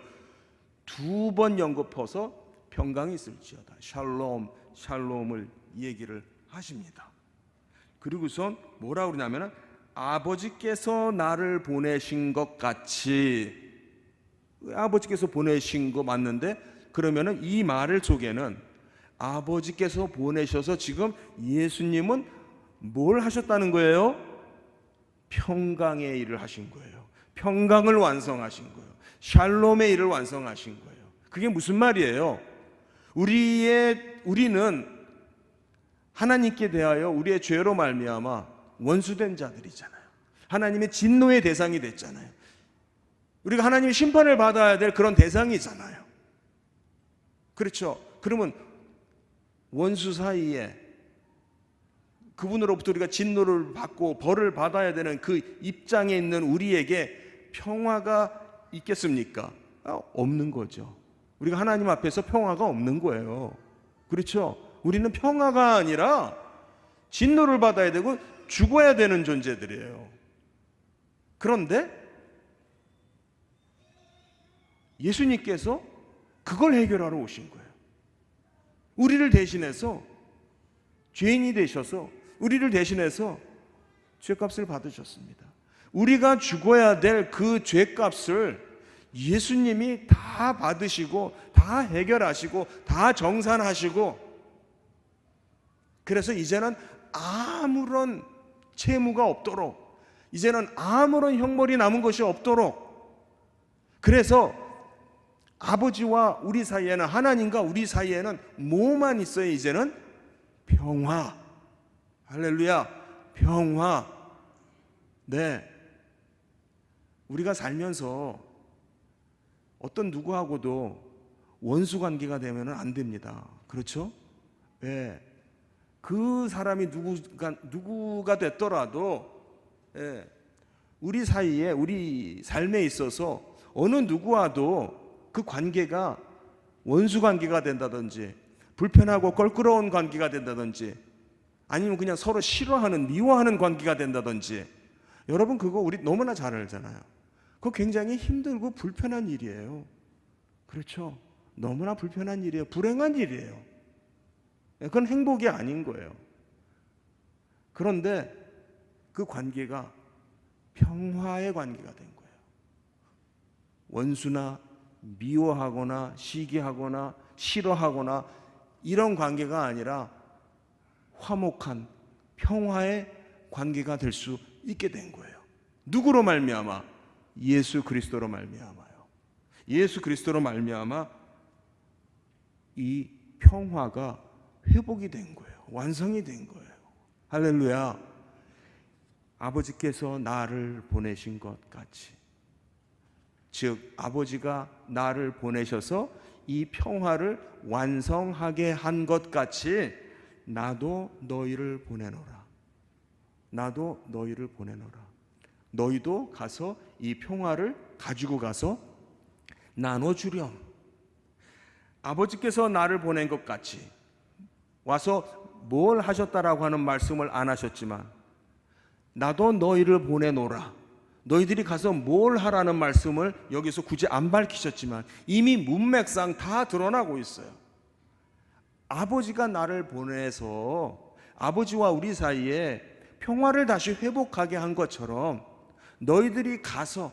2번 연거퍼서 평강이 있을지어다, 샬롬, 샬롬을 얘기를 하십니다. 그리고선 뭐라고 그러냐면 아버지께서 나를 보내신 것 같이, 아버지께서 보내신 거 맞는데, 그러면은 이 말을 속에는 아버지께서 보내셔서 지금 예수님은 뭘 하셨다는 거예요? 평강의 일을 하신 거예요. 평강을 완성하신 거예요. 샬롬의 일을 완성하신 거예요. 그게 무슨 말이에요? 우리는 하나님께 대하여 우리의 죄로 말미암아 원수된 자들이잖아요. 하나님의 진노의 대상이 됐잖아요. 우리가 하나님의 심판을 받아야 될 그런 대상이잖아요. 그렇죠? 그러면 원수 사이에 그분으로부터 우리가 진노를 받고 벌을 받아야 되는 그 입장에 있는 우리에게 평화가 있겠습니까? 없는 거죠. 우리가 하나님 앞에서 평화가 없는 거예요. 그렇죠? 우리는 평화가 아니라 진노를 받아야 되고 죽어야 되는 존재들이에요. 그런데 예수님께서 그걸 해결하러 오신 거예요. 우리를 대신해서, 죄인이 되셔서 우리를 대신해서 죄값을 받으셨습니다. 우리가 죽어야 될 그 죄값을 예수님이 다 받으시고 다 해결하시고 다 정산하시고, 그래서 이제는 아무런 채무가 없도록 이제는 아무런 형벌이 남은 것이 없도록. 그래서 아버지와 우리 사이에는, 하나님과 우리 사이에는 뭐만 있어요? 이제는 평화. 할렐루야. 평화. 네. 우리가 살면서 어떤 누구하고도 원수 관계가 되면 안 됩니다. 그렇죠? 예. 그 사람이 누구가 됐더라도, 예, 우리 사이에, 우리 삶에 있어서 어느 누구와도 그 관계가 원수 관계가 된다든지, 불편하고 껄끄러운 관계가 된다든지, 아니면 그냥 서로 싫어하는, 미워하는 관계가 된다든지, 여러분 그거 우리 너무나 잘 알잖아요. 그거 굉장히 힘들고 불편한 일이에요. 그렇죠? 너무나 불편한 일이에요. 불행한 일이에요. 그건 행복이 아닌 거예요. 그런데 그 관계가 평화의 관계가 된 거예요. 원수나 미워하거나 시기하거나 싫어하거나 이런 관계가 아니라 화목한 평화의 관계가 될 수 있게 된 거예요. 누구로 말미암아? 예수 그리스도로 말미암아요. 예수 그리스도로 말미암아 이 평화가 회복이 된 거예요. 완성이 된 거예요. 할렐루야. 아버지께서 나를 보내신 것 같이, 즉 아버지가 나를 보내셔서 이 평화를 완성하게 한 것 같이 나도 너희를 보내노라. 나도 너희를 보내노라. 너희도 가서 이 평화를 가지고 가서 나눠주렴. 아버지께서 나를 보낸 것 같이, 와서 뭘 하셨다라고 하는 말씀을 안 하셨지만, 나도 너희를 보내노라. 너희들이 가서 뭘 하라는 말씀을 여기서 굳이 안 밝히셨지만 이미 문맥상 다 드러나고 있어요. 아버지가 나를 보내서 아버지와 우리 사이에 평화를 다시 회복하게 한 것처럼, 너희들이 가서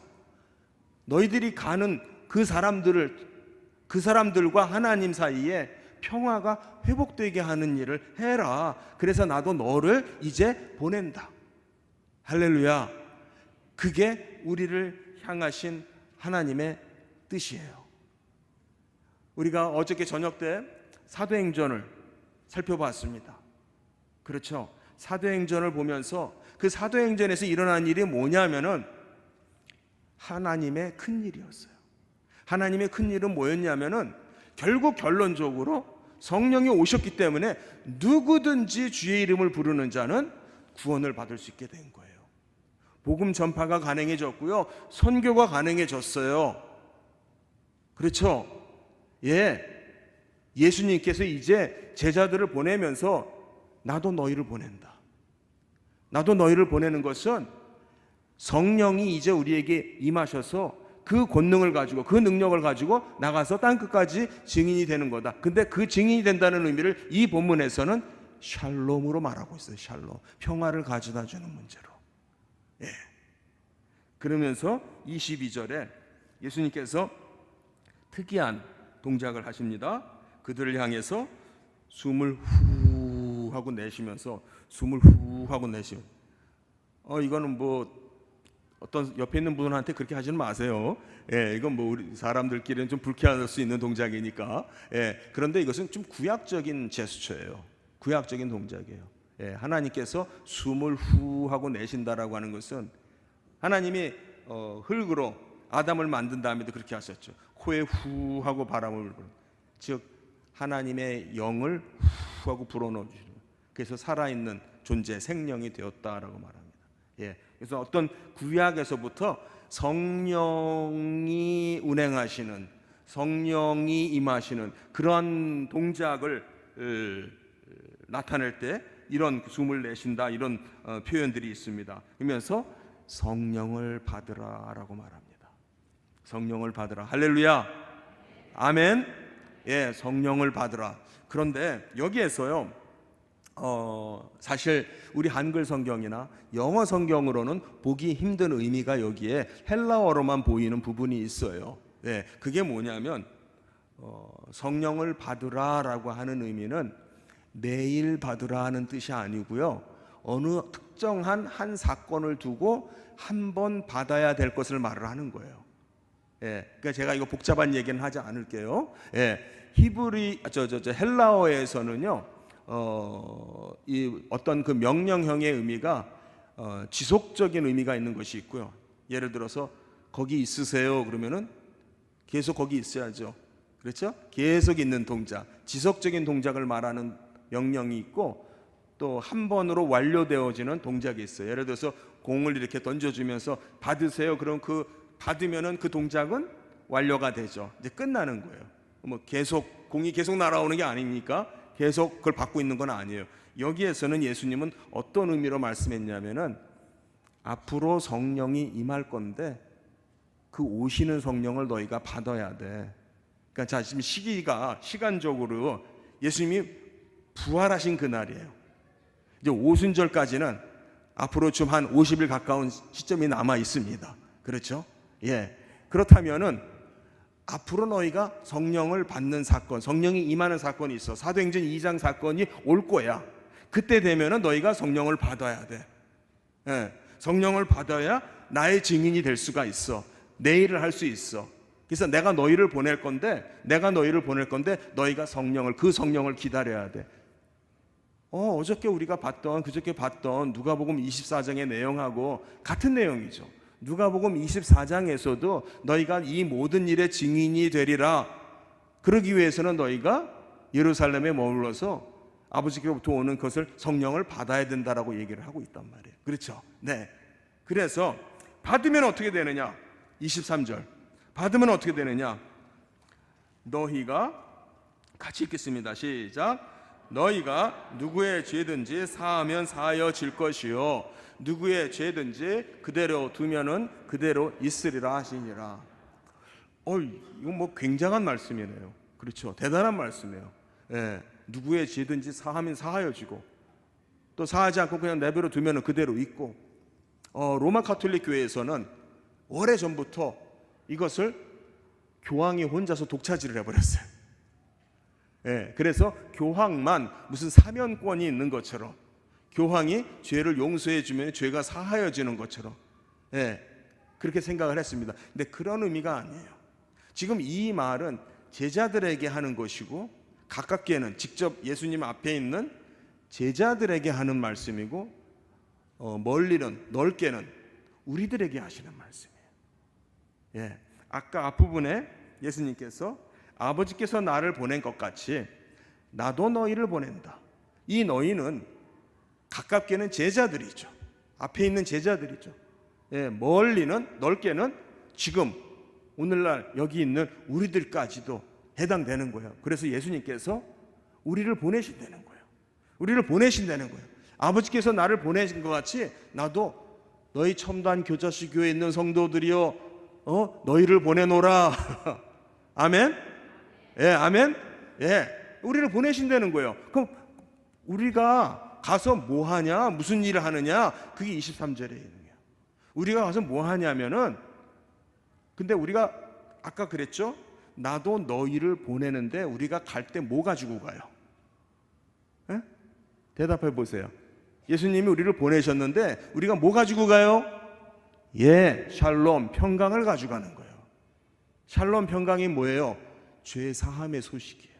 너희들이 가는 그 사람들과 하나님 사이에 평화가 회복되게 하는 일을 해라. 그래서 나도 너를 이제 보낸다. 할렐루야. 그게 우리를 향하신 하나님의 뜻이에요. 우리가 어저께 저녁 때 사도행전을 살펴봤습니다. 그렇죠? 사도행전을 보면서 그 사도행전에서 일어난 일이 뭐냐면은 하나님의 큰 일이었어요. 하나님의 큰 일은 뭐였냐면은 결국 결론적으로 성령이 오셨기 때문에 누구든지 주의 이름을 부르는 자는 구원을 받을 수 있게 된 거예요. 복음 전파가 가능해졌고요, 선교가 가능해졌어요. 그렇죠? 예, 예수님께서 이제 제자들을 보내면서 나도 너희를 보낸다. 나도 너희를 보내는 것은 성령이 이제 우리에게 임하셔서 그 권능을 가지고, 그 능력을 가지고 나가서 땅끝까지 증인이 되는 거다. 근데 그 증인이 된다는 의미를 이 본문에서는 샬롬으로 말하고 있어요. 샬롬, 평화를 가져다 주는 문제로. 예. 그러면서 22절에 예수님께서 특이한 동작을 하십니다. 그들을 향해서 숨을 후 하고 내쉬면서, 숨을 후 하고 내쉬면, 이거는 뭐 어떤 옆에 있는 분한테 그렇게 하지는 마세요. 예, 이건 뭐 우리 사람들끼리는 좀 불쾌할 수 있는 동작이니까. 예, 그런데 이것은 좀 구약적인 제스처예요. 구약적인 동작이에요. 예, 하나님께서 숨을 후 하고 내쉰다라고 하는 것은, 하나님이 흙으로 아담을 만든 다음에도 그렇게 하셨죠. 코에 후 하고 바람을 불어, 즉 하나님의 영을 후 하고 불어넣어 주시는, 그래서 살아있는 존재, 생명이 되었다라고 말합니다. 예, 그래서 어떤 구약에서부터 성령이 운행하시는, 성령이 임하시는 그런 동작을 나타낼 때 이런 숨을 내쉰다, 이런 표현들이 있습니다. 그러면서 성령을 받으라라고 말합니다. 성령을 받으라. 할렐루야. 아멘. 예, 성령을 받으라. 그런데 여기에서요, 사실 우리 한글 성경이나 영어 성경으로는 보기 힘든 의미가 여기에 헬라어로만 보이는 부분이 있어요. 네, 그게 뭐냐면 성령을 받으라라고 하는 의미는 매일 받으라 하는 뜻이 아니고요, 어느 특정한 한 사건을 두고 한 번 받아야 될 것을 말을 하는 거예요. 그러니까 제가 이거 복잡한 얘기는 하지 않을게요. 헬라어에서는요, 이 어떤 그 명령형의 의미가 지속적인 의미가 있는 것이 있고요. 예를 들어서 거기 있으세요 그러면은 계속 거기 있어야죠. 그렇죠? 계속 있는 동작, 지속적인 동작을 말하는 명령이 있고, 또 한 번으로 완료되어지는 동작이 있어요. 예를 들어서 공을 이렇게 던져주면서 받으세요. 그럼 그 받으면은 그 동작은 완료가 되죠. 이제 끝나는 거예요. 뭐 계속 공이 계속 날아오는 게 아니니까 계속 그걸 받고 있는 건 아니에요. 여기에서는 예수님은 어떤 의미로 말씀했냐면은 앞으로 성령이 임할 건데 그 오시는 성령을 너희가 받아야 돼. 그러니까 자, 지금 시간적으로 예수님이 부활하신 그날이에요. 이제 오순절까지는 앞으로 좀 한 50일 가까운 시점이 남아 있습니다. 그렇죠? 그렇다면은 앞으로 너희가 성령을 받는 사건, 성령이 임하는 사건이 있어. 사도행전 2장 사건이 올 거야. 그때 되면은 너희가 성령을 받아야 돼. 성령을 받아야 나의 증인이 될 수가 있어. 내 일을 할 수 있어. 그래서 내가 너희를 보낼 건데 너희가 그 성령을 기다려야 돼. 어저께 우리가 그저께 봤던 누가복음 24장의 내용하고 같은 내용이죠. 누가복음 24장에서도 너희가 이 모든 일의 증인이 되리라. 그러기 위해서는 너희가 예루살렘에 머물러서 아버지께로부터 오는 것을 성령을 받아야 된다라고 얘기를 하고 있단 말이에요. 그렇죠? 네. 그래서 받으면 어떻게 되느냐? 23절. 받으면 어떻게 되느냐? 너희가 같이 읽겠습니다. 시작. 너희가 누구의 죄든지 사하면 사하여질 것이요 누구의 죄든지 그대로 두면은 그대로 있으리라 하시니라. 이건 뭐 굉장한 말씀이네요. 그렇죠? 대단한 말씀이에요. 누구의 죄든지 사하면 사하여지고 또 사하지 않고 그냥 내버려 두면은 그대로 있고, 로마 가톨릭 교회에서는 오래전부터 이것을 교황이 혼자서 독차지를 해버렸어요. 그래서 교황만 무슨 사면권이 있는 것처럼, 교황이 죄를 용서해 주면 죄가 사하여지는 것처럼 그렇게 생각을 했습니다. 근데 그런 의미가 아니에요. 지금 이 말은 제자들에게 하는 것이고, 가깝게는 직접 예수님 앞에 있는 제자들에게 하는 말씀이고, 멀리는 넓게는 우리들에게 하시는 말씀이에요. 아까 앞부분에 예수님께서 아버지께서 나를 보낸 것 같이 나도 너희를 보낸다. 이 너희는 가깝게는 제자들이죠. 앞에 있는 제자들이죠. 멀리는 넓게는 지금 오늘날 여기 있는 우리들까지도 해당되는 거예요. 그래서 예수님께서 우리를 보내신다는 거예요. 우리를 보내신다는 거예요. 아버지께서 나를 보내신 것 같이 나도 너희 첨단 교자식 교회에 있는 성도들이여 너희를 보내노라. 아멘. 아멘. 우리를 보내신다는 거예요. 그럼 우리가 가서 뭐 하냐? 무슨 일을 하느냐? 그게 23절에 있는 거예요. 우리가 가서 뭐 하냐면은, 근데 우리가 아까 그랬죠? 나도 너희를 보내는데 우리가 갈 때 뭐 가지고 가요? 대답해 보세요. 예수님이 우리를 보내셨는데 우리가 뭐 가지고 가요? 샬롬, 평강을 가지고 가는 거예요. 샬롬 평강이 뭐예요? 죄 사함의 소식이에요.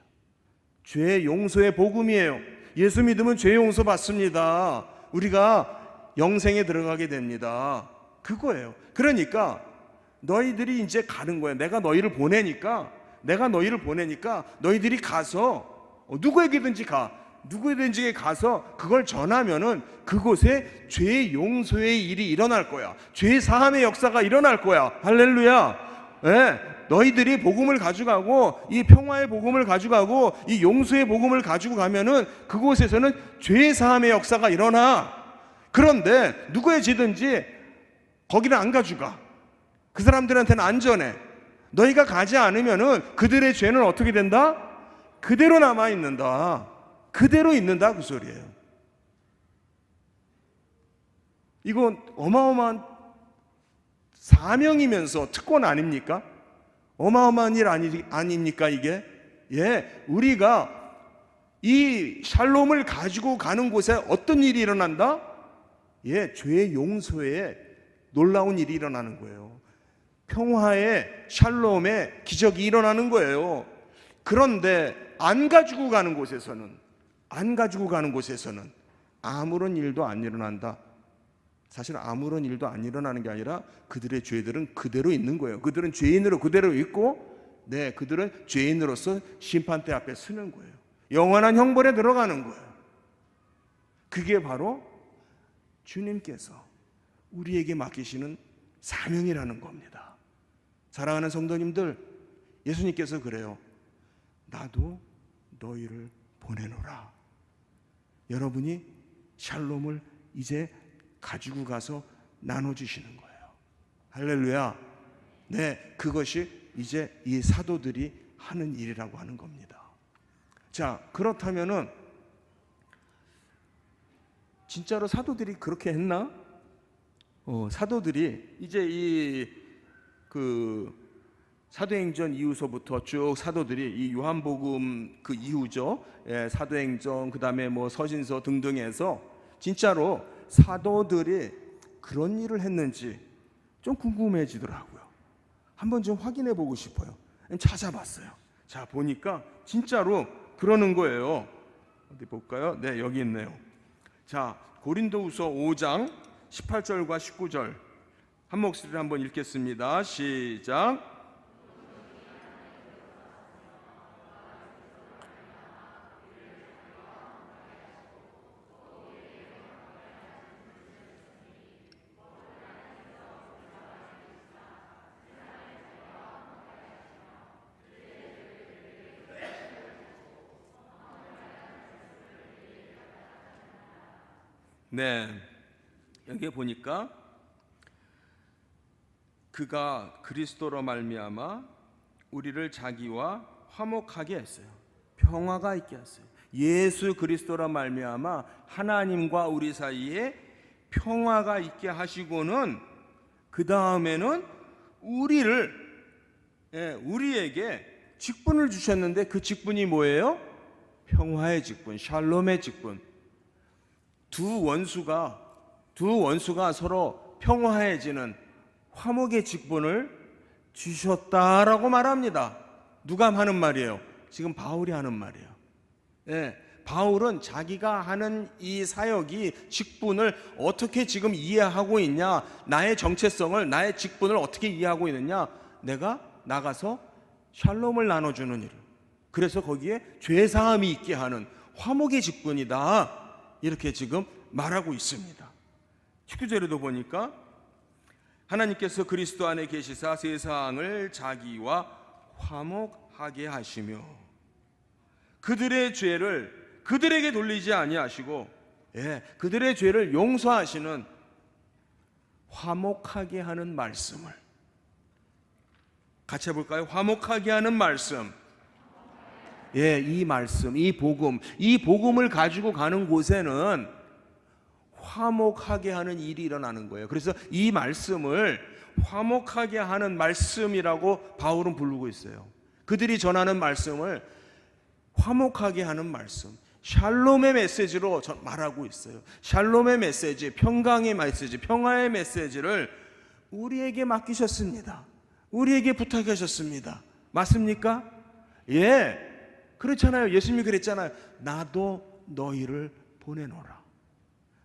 죄 용서의 복음이에요. 예수 믿으면 죄 용서 받습니다. 우리가 영생에 들어가게 됩니다. 그거예요. 그러니까 너희들이 이제 가는 거예요. 내가 너희를 보내니까 너희들이 가서 누구에게든지 가서 그걸 전하면은 그곳에 죄 용서의 일이 일어날 거야. 죄 사함의 역사가 일어날 거야. 할렐루야. 너희들이 복음을 가져가고, 이 평화의 복음을 가져가고, 이 용서의 복음을 가지고 가면은 그곳에서는 죄 사함의 역사가 일어나. 그런데 누구의 죄든지 거기를 안 가져가. 그 사람들한테는 안전해. 너희가 가지 않으면은 그들의 죄는 어떻게 된다? 그대로 남아 있는다. 그대로 있는다, 그 소리예요. 이건 어마어마한 사명이면서 특권 아닙니까? 어마어마한 일 아닙니까 이게? 우리가 이 샬롬을 가지고 가는 곳에 어떤 일이 일어난다? 죄의 용서에 놀라운 일이 일어나는 거예요. 평화의 샬롬의 기적이 일어나는 거예요. 그런데 안 가지고 가는 곳에서는 아무런 일도 안 일어난다. 사실 아무런 일도 안 일어나는 게 아니라 그들의 죄들은 그대로 있는 거예요. 그들은 죄인으로 그대로 있고, 그들은 죄인으로서 심판대 앞에 서는 거예요. 영원한 형벌에 들어가는 거예요. 그게 바로 주님께서 우리에게 맡기시는 사명이라는 겁니다. 사랑하는 성도님들, 예수님께서 그래요. 나도 너희를 보내노라. 여러분이 샬롬을 이제 가지고 가서 나눠주시는 거예요. 할렐루야. 그것이 이제 이 사도들이 하는 일이라고 하는 겁니다. 자, 그렇다면은 진짜로 사도들이 그렇게 했나? 사도들이 이제 사도행전 이후서부터 쭉 사도들이 이 요한복음 그 이후죠. 사도행전 그다음에 서신서 등등에서 진짜로 사도들이 그런 일을 했는지 좀 궁금해지더라고요. 한번 좀 확인해 보고 싶어요. 찾아봤어요. 자, 보니까 진짜로 그러는 거예요. 어디 볼까요? 여기 있네요. 자, 고린도후서 5장 18절과 19절 한 목소리로 한번 읽겠습니다. 시작. 여기에 보니까 그가 그리스도로 말미암아 우리를 자기와 화목하게 했어요. 평화가 있게 했어요. 예수 그리스도로 말미암아 하나님과 우리 사이에 평화가 있게 하시고는 그 다음에는 우리에게 직분을 주셨는데 그 직분이 뭐예요? 평화의 직분, 샬롬의 직분. 두 원수가 서로 평화해지는 화목의 직분을 주셨다라고 말합니다. 누가 하는 말이에요? 지금 바울이 하는 말이에요. 바울은 자기가 하는 이 사역이 직분을 어떻게 지금 이해하고 있냐, 나의 정체성을, 나의 직분을 어떻게 이해하고 있느냐, 내가 나가서 샬롬을 나눠주는 일, 그래서 거기에 죄사함이 있게 하는 화목의 직분이다, 이렇게 지금 말하고 있습니다. 19절에도 보니까 하나님께서 그리스도 안에 계시사 세상을 자기와 화목하게 하시며 그들의 죄를 그들에게 돌리지 아니하시고 그들의 죄를 용서하시는 화목하게 하는 말씀을 같이 해볼까요? 화목하게 하는 말씀. 이 말씀, 이 복음을 가지고 가는 곳에는 화목하게 하는 일이 일어나는 거예요. 그래서 이 말씀을 화목하게 하는 말씀이라고 바울은 부르고 있어요. 그들이 전하는 말씀을 화목하게 하는 말씀, 샬롬의 메시지로 말하고 있어요. 샬롬의 메시지, 평강의 메시지, 평화의 메시지를 우리에게 맡기셨습니다. 우리에게 부탁하셨습니다. 맞습니까? 그렇잖아요. 예수님이 그랬잖아요. 나도 너희를 보내노라.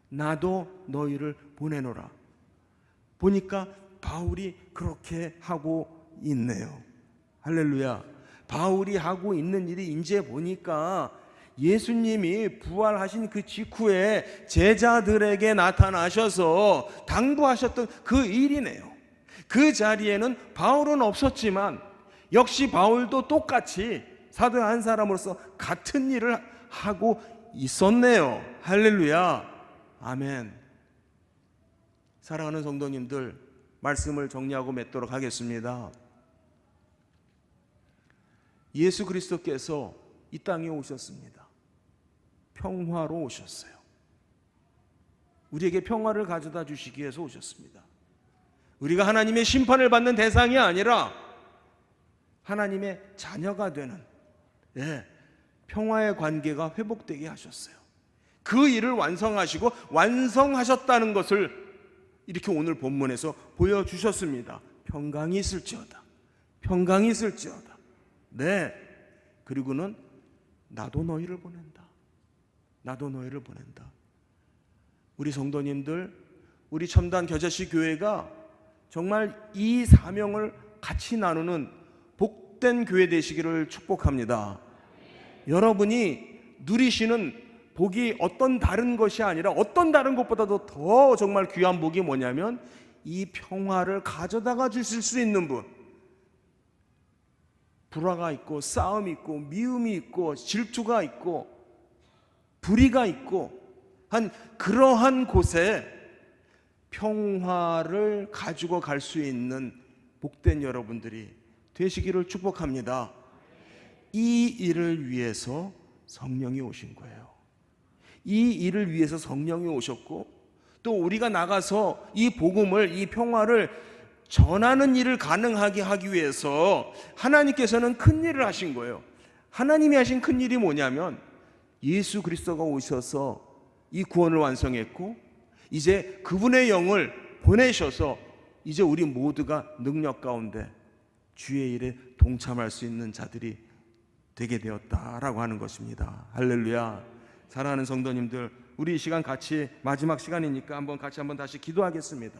나도 너희를 보내노라. 보니까 바울이 그렇게 하고 있네요. 할렐루야. 바울이 하고 있는 일이 이제 보니까 예수님이 부활하신 그 직후에 제자들에게 나타나셔서 당부하셨던 그 일이네요. 그 자리에는 바울은 없었지만 역시 바울도 똑같이 사도의 한 사람으로서 같은 일을 하고 있었네요. 할렐루야. 아멘. 사랑하는 성도님들, 말씀을 정리하고 맺도록 하겠습니다. 예수 그리스도께서 이 땅에 오셨습니다. 평화로 오셨어요. 우리에게 평화를 가져다 주시기 위해서 오셨습니다. 우리가 하나님의 심판을 받는 대상이 아니라 하나님의 자녀가 되는 평화의 관계가 회복되게 하셨어요. 그 일을 완성하시고 완성하셨다는 것을 이렇게 오늘 본문에서 보여주셨습니다. 평강이 있을지어다. 평강이 있을지어다. 네. 그리고는 나도 너희를 보낸다. 나도 너희를 보낸다. 우리 성도님들, 우리 첨단 겨자씨 교회가 정말 이 사명을 같이 나누는 복된 교회 되시기를 축복합니다. 여러분이 누리시는 복이 어떤 다른 것이 아니라 어떤 다른 것보다도 더 정말 귀한 복이 뭐냐면 이 평화를 가져다가 주실 수 있는 분. 불화가 있고 싸움이 있고 미움이 있고 질투가 있고 불의가 있고 한 그러한 곳에 평화를 가지고 갈 수 있는 복된 여러분들이 되시기를 축복합니다. 이 일을 위해서 성령이 오신 거예요. 이 일을 위해서 성령이 오셨고 또 우리가 나가서 이 복음을, 이 평화를 전하는 일을 가능하게 하기 위해서 하나님께서는 큰 일을 하신 거예요. 하나님이 하신 큰 일이 뭐냐면 예수 그리스도가 오셔서 이 구원을 완성했고 이제 그분의 영을 보내셔서 이제 우리 모두가 능력 가운데 주의 일에 동참할 수 있는 자들이 되게 되었다라고 하는 것입니다. 할렐루야. 사랑하는 성도님들, 우리 이 시간 같이 마지막 시간이니까 같이 한번 다시 기도하겠습니다.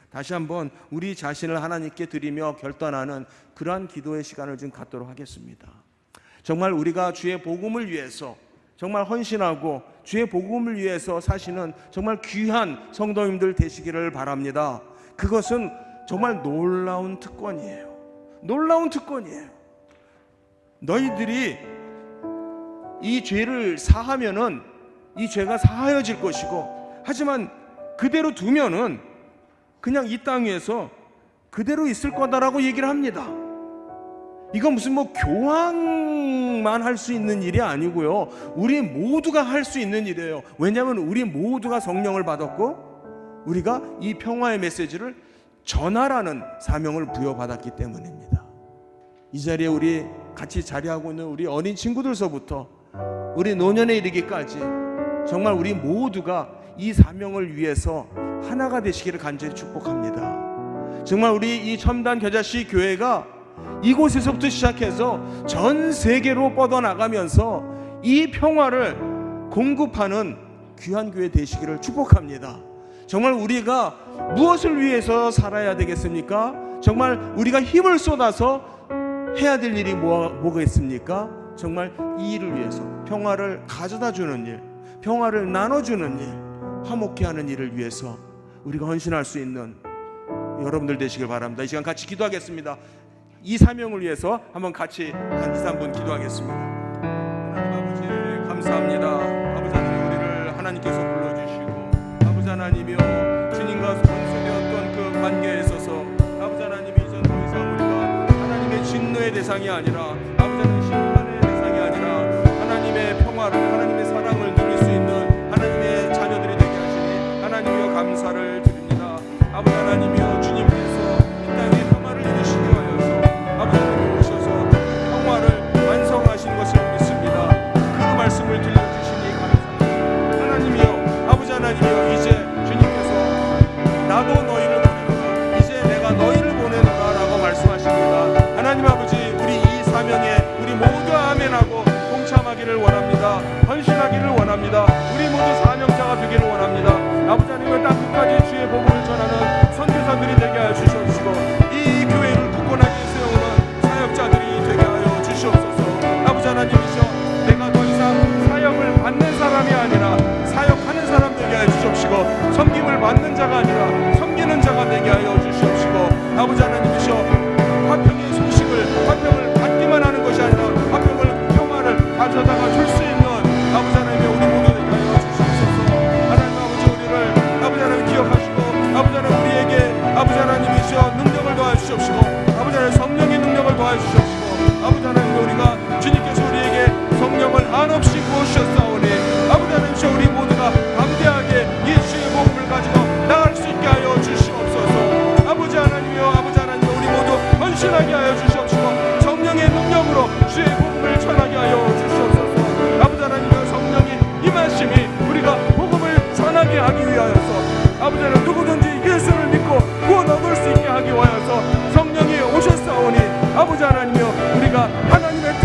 다시 한번 우리 자신을 하나님께 드리며 결단하는 그러한 기도의 시간을 좀 갖도록 하겠습니다. 정말 우리가 주의 복음을 위해서 정말 헌신하고 주의 복음을 위해서 사시는 정말 귀한 성도님들 되시기를 바랍니다. 그것은 정말 놀라운 특권이에요. 놀라운 특권이에요. 너희들이 이 죄를 사하면은 이 죄가 사하여질 것이고, 하지만 그대로 두면은 그냥 이 땅에서 그대로 있을 거다라고 얘기를 합니다. 이건 무슨 교황만 할 수 있는 일이 아니고요, 우리 모두가 할 수 있는 일이에요. 왜냐하면 우리 모두가 성령을 받았고 우리가 이 평화의 메시지를 전하라는 사명을 부여받았기 때문입니다. 이 자리에 우리 같이 자리하고 있는 우리 어린 친구들서부터 우리 노년에 이르기까지 정말 우리 모두가 이 사명을 위해서 하나가 되시기를 간절히 축복합니다. 정말 우리 이 첨단 겨자씨 교회가 이곳에서부터 시작해서 전 세계로 뻗어나가면서 이 평화를 공급하는 귀한 교회 되시기를 축복합니다. 정말 우리가 무엇을 위해서 살아야 되겠습니까? 정말 우리가 힘을 쏟아서 해야 될 일이 뭐가 있습니까? 정말 이 일을 위해서 평화를 가져다 주는 일, 평화를 나눠주는 일, 화목케 하는 일을 위해서 우리가 헌신할 수 있는 여러분들 되시길 바랍니다. 이 시간 같이 기도하겠습니다. 이 사명을 위해서 한번 같이 한 2, 3분 기도하겠습니다. 하나님 아버지 감사합니다. 아버지 하나님, 우리를 하나님께서 불러주시고 아버지 하나님이여, 주님과 원수되었던 그 관계에 있어서 아버지 하나님이 이제 더 이상 우리가 하나님의 진노의 대상이 아니라 아버지 하나님 심판의 대상이 아니라 하나님의 평화를, 하나님의 사랑을 누릴 수 있는 하나님의 자녀들이 되게 하시니 하나님이여 감사를 드립니다. 아버지 하나님이여, 주님께서 이 땅에 평화를 이루시기 하여서 아버지 하나님 오셔서 평화를 완성하신 것을 믿습니다. 그 말씀을 들려주시니 감사합니다. 하나님이여, 아버지 하나님이여, 이제 주님께서 나도 너희를 보내노라, 이제 내가 너희를 보내노라 라고 말씀하십니다. 하나님 아버지, 우리 이 사명에 우리 모두 아멘하고 동참하기를 원합니다. 헌신하기를 원합니다. 우리 모두 사명자가 되기를 원합니다. 아버지 하나님의 땅 끝까지 주의 복음을 전하는 선교사들이 되게 하여 주시옵시고, 이 교회를 굳건하게 세우는 사역자들이 되게 하여 주시옵소서. 아버지 하나님이시여, 내가 더 이상 사역을 받는 사람이 아니라 사역하는 사람 되게 하여 주시옵시고, 섬김을 받는 자가 아니라 섬기는 자가 되게 하여 주시옵시고, 아버지 하나님이시여, 화평의 소식을, 화평을 받기만 하는 것이 아니라 화평을, 평화를 가져다가 줄 수 있는 아버지 하나님의 우리 모두 되게 하여 주시옵소서. 하나님 아버지, 우리를 아버지 하나님 기억하시고 아버지 하나님 우리에게 아버지 하나님이시여 능력을 더하여 주시옵시고, 아버지 하나님 성령의 능력을 더하여 주시옵시고, 아버지 하나님 우리가 주님께서 우리에게 성령을 한없이 부어주셨사오니 아버지 하나님이시여, 우리 모두가 담대하게 예수의 복음을 가지고 나갈 수 있게 하여 주시옵소서. 아버지 하나님이여, 아버지 하나님 우리 모두 헌신하게 하여 주시옵시고, 성령의 능력으로 주의 복음을 전하게 하여 주시옵소서. 아버지 하나님이여, 성령이 임하심이 우리가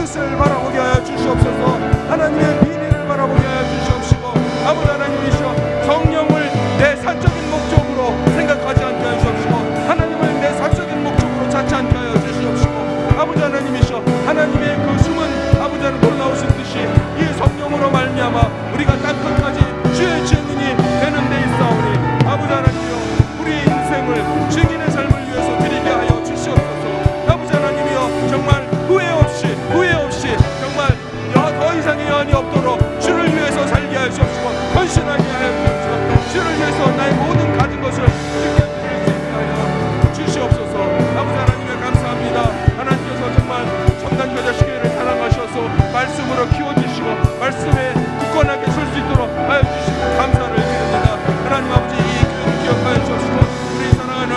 뜻을 바라보게 하여 주시옵소서. 하나님의 미래를 바라보게 하여 주시옵시고, 아버지 하나님이시여, 성령을 내 사적인 목적으로 생각하지 않게 하여 주시옵시고, 하나님을 내 사적인 목적으로 찾지 않게 하여 주시옵시고, 아버지 하나님이시여, 하나님의 그 숨은 아버지 하나님 놀라우신 뜻이 이 성령으로 말미암아 우리가 땅끝까지 주의 증인이 되는 데 있사오니, 아버지 하나님이여, 우리의 인생을 증인의 삶을 위해서 드리게 하여 주시옵소서. 아버지 하나님이여, 정말 후회 없이 정말 더 이상의 여한이 없도록 주를 위해서 살게 하여 주옵시고, 헌신하게 하여 주옵시고, 주를 위해서 나의 모든 가진 것을 주께 드릴 수 있게 하여 주시옵소서. 아버지 하나님의 감사합니다. 하나님께서 정말 첨단 교자식회를 사랑하셔서 말씀으로 키워주시고 말씀에 굳건하게 설 수 있도록 하여 주시고 감사를 드립니다. 하나님 아버지, 이 교회를 기억하여 주옵시고, 우리 사랑하는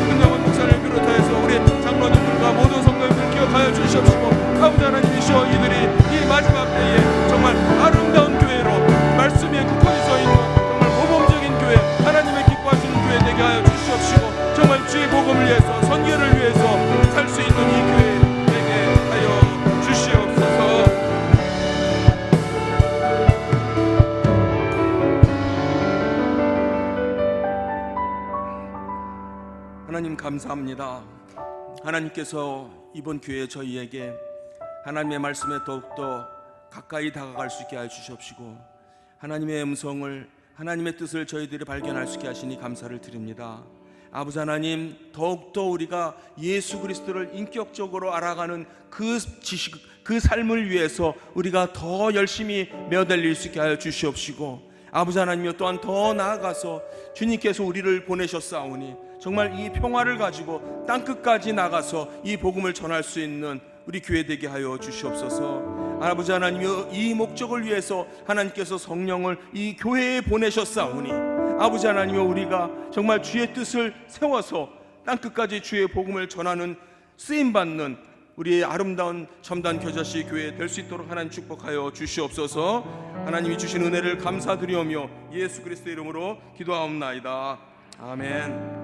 문영원 목사를 비롯하여서 우리 장로님들과 모든 성도님들 기억하여 주시옵시고, 아버지 하나님이시여, 이들이 이 마지막 때에 정말 아름다운 교회로 말씀에 굳건히 서 있는 정말 모범적인 교회, 하나님의 기뻐하시는 교회 되게 하여 주시옵시고, 정말 주의 복음을 위해서, 선교를 위해서 살 수 있는 이 교회 되게 하여 주시옵소서. 하나님 감사합니다. 하나님께서 이번 교회 저희에게 하나님의 말씀에 더욱더 가까이 다가갈 수 있게 하여 주시옵시고, 하나님의 음성을, 하나님의 뜻을 저희들이 발견할 수 있게 하시니 감사를 드립니다. 아버지 하나님, 더욱더 우리가 예수 그리스도를 인격적으로 알아가는 그 지식, 그 삶을 위해서 우리가 더 열심히 매어달릴 수 있게 하여 주시옵시고, 아버지 하나님이여, 또한 더 나아가서 주님께서 우리를 보내셨사오니 정말 이 평화를 가지고 땅끝까지 나가서 이 복음을 전할 수 있는 우리 교회 되게 하여 주시옵소서. 아버지 하나님이여, 이 목적을 위해서 하나님께서 성령을 이 교회에 보내셨사오니, 아버지 하나님이여, 우리가 정말 주의 뜻을 세워서 땅끝까지 주의 복음을 전하는 쓰임받는 우리의 아름다운 첨단 겨자씨 교회 될 수 있도록 하나님 축복하여 주시옵소서. 하나님이 주신 은혜를 감사드리오며 예수 그리스도의 이름으로 기도하옵나이다. 아멘.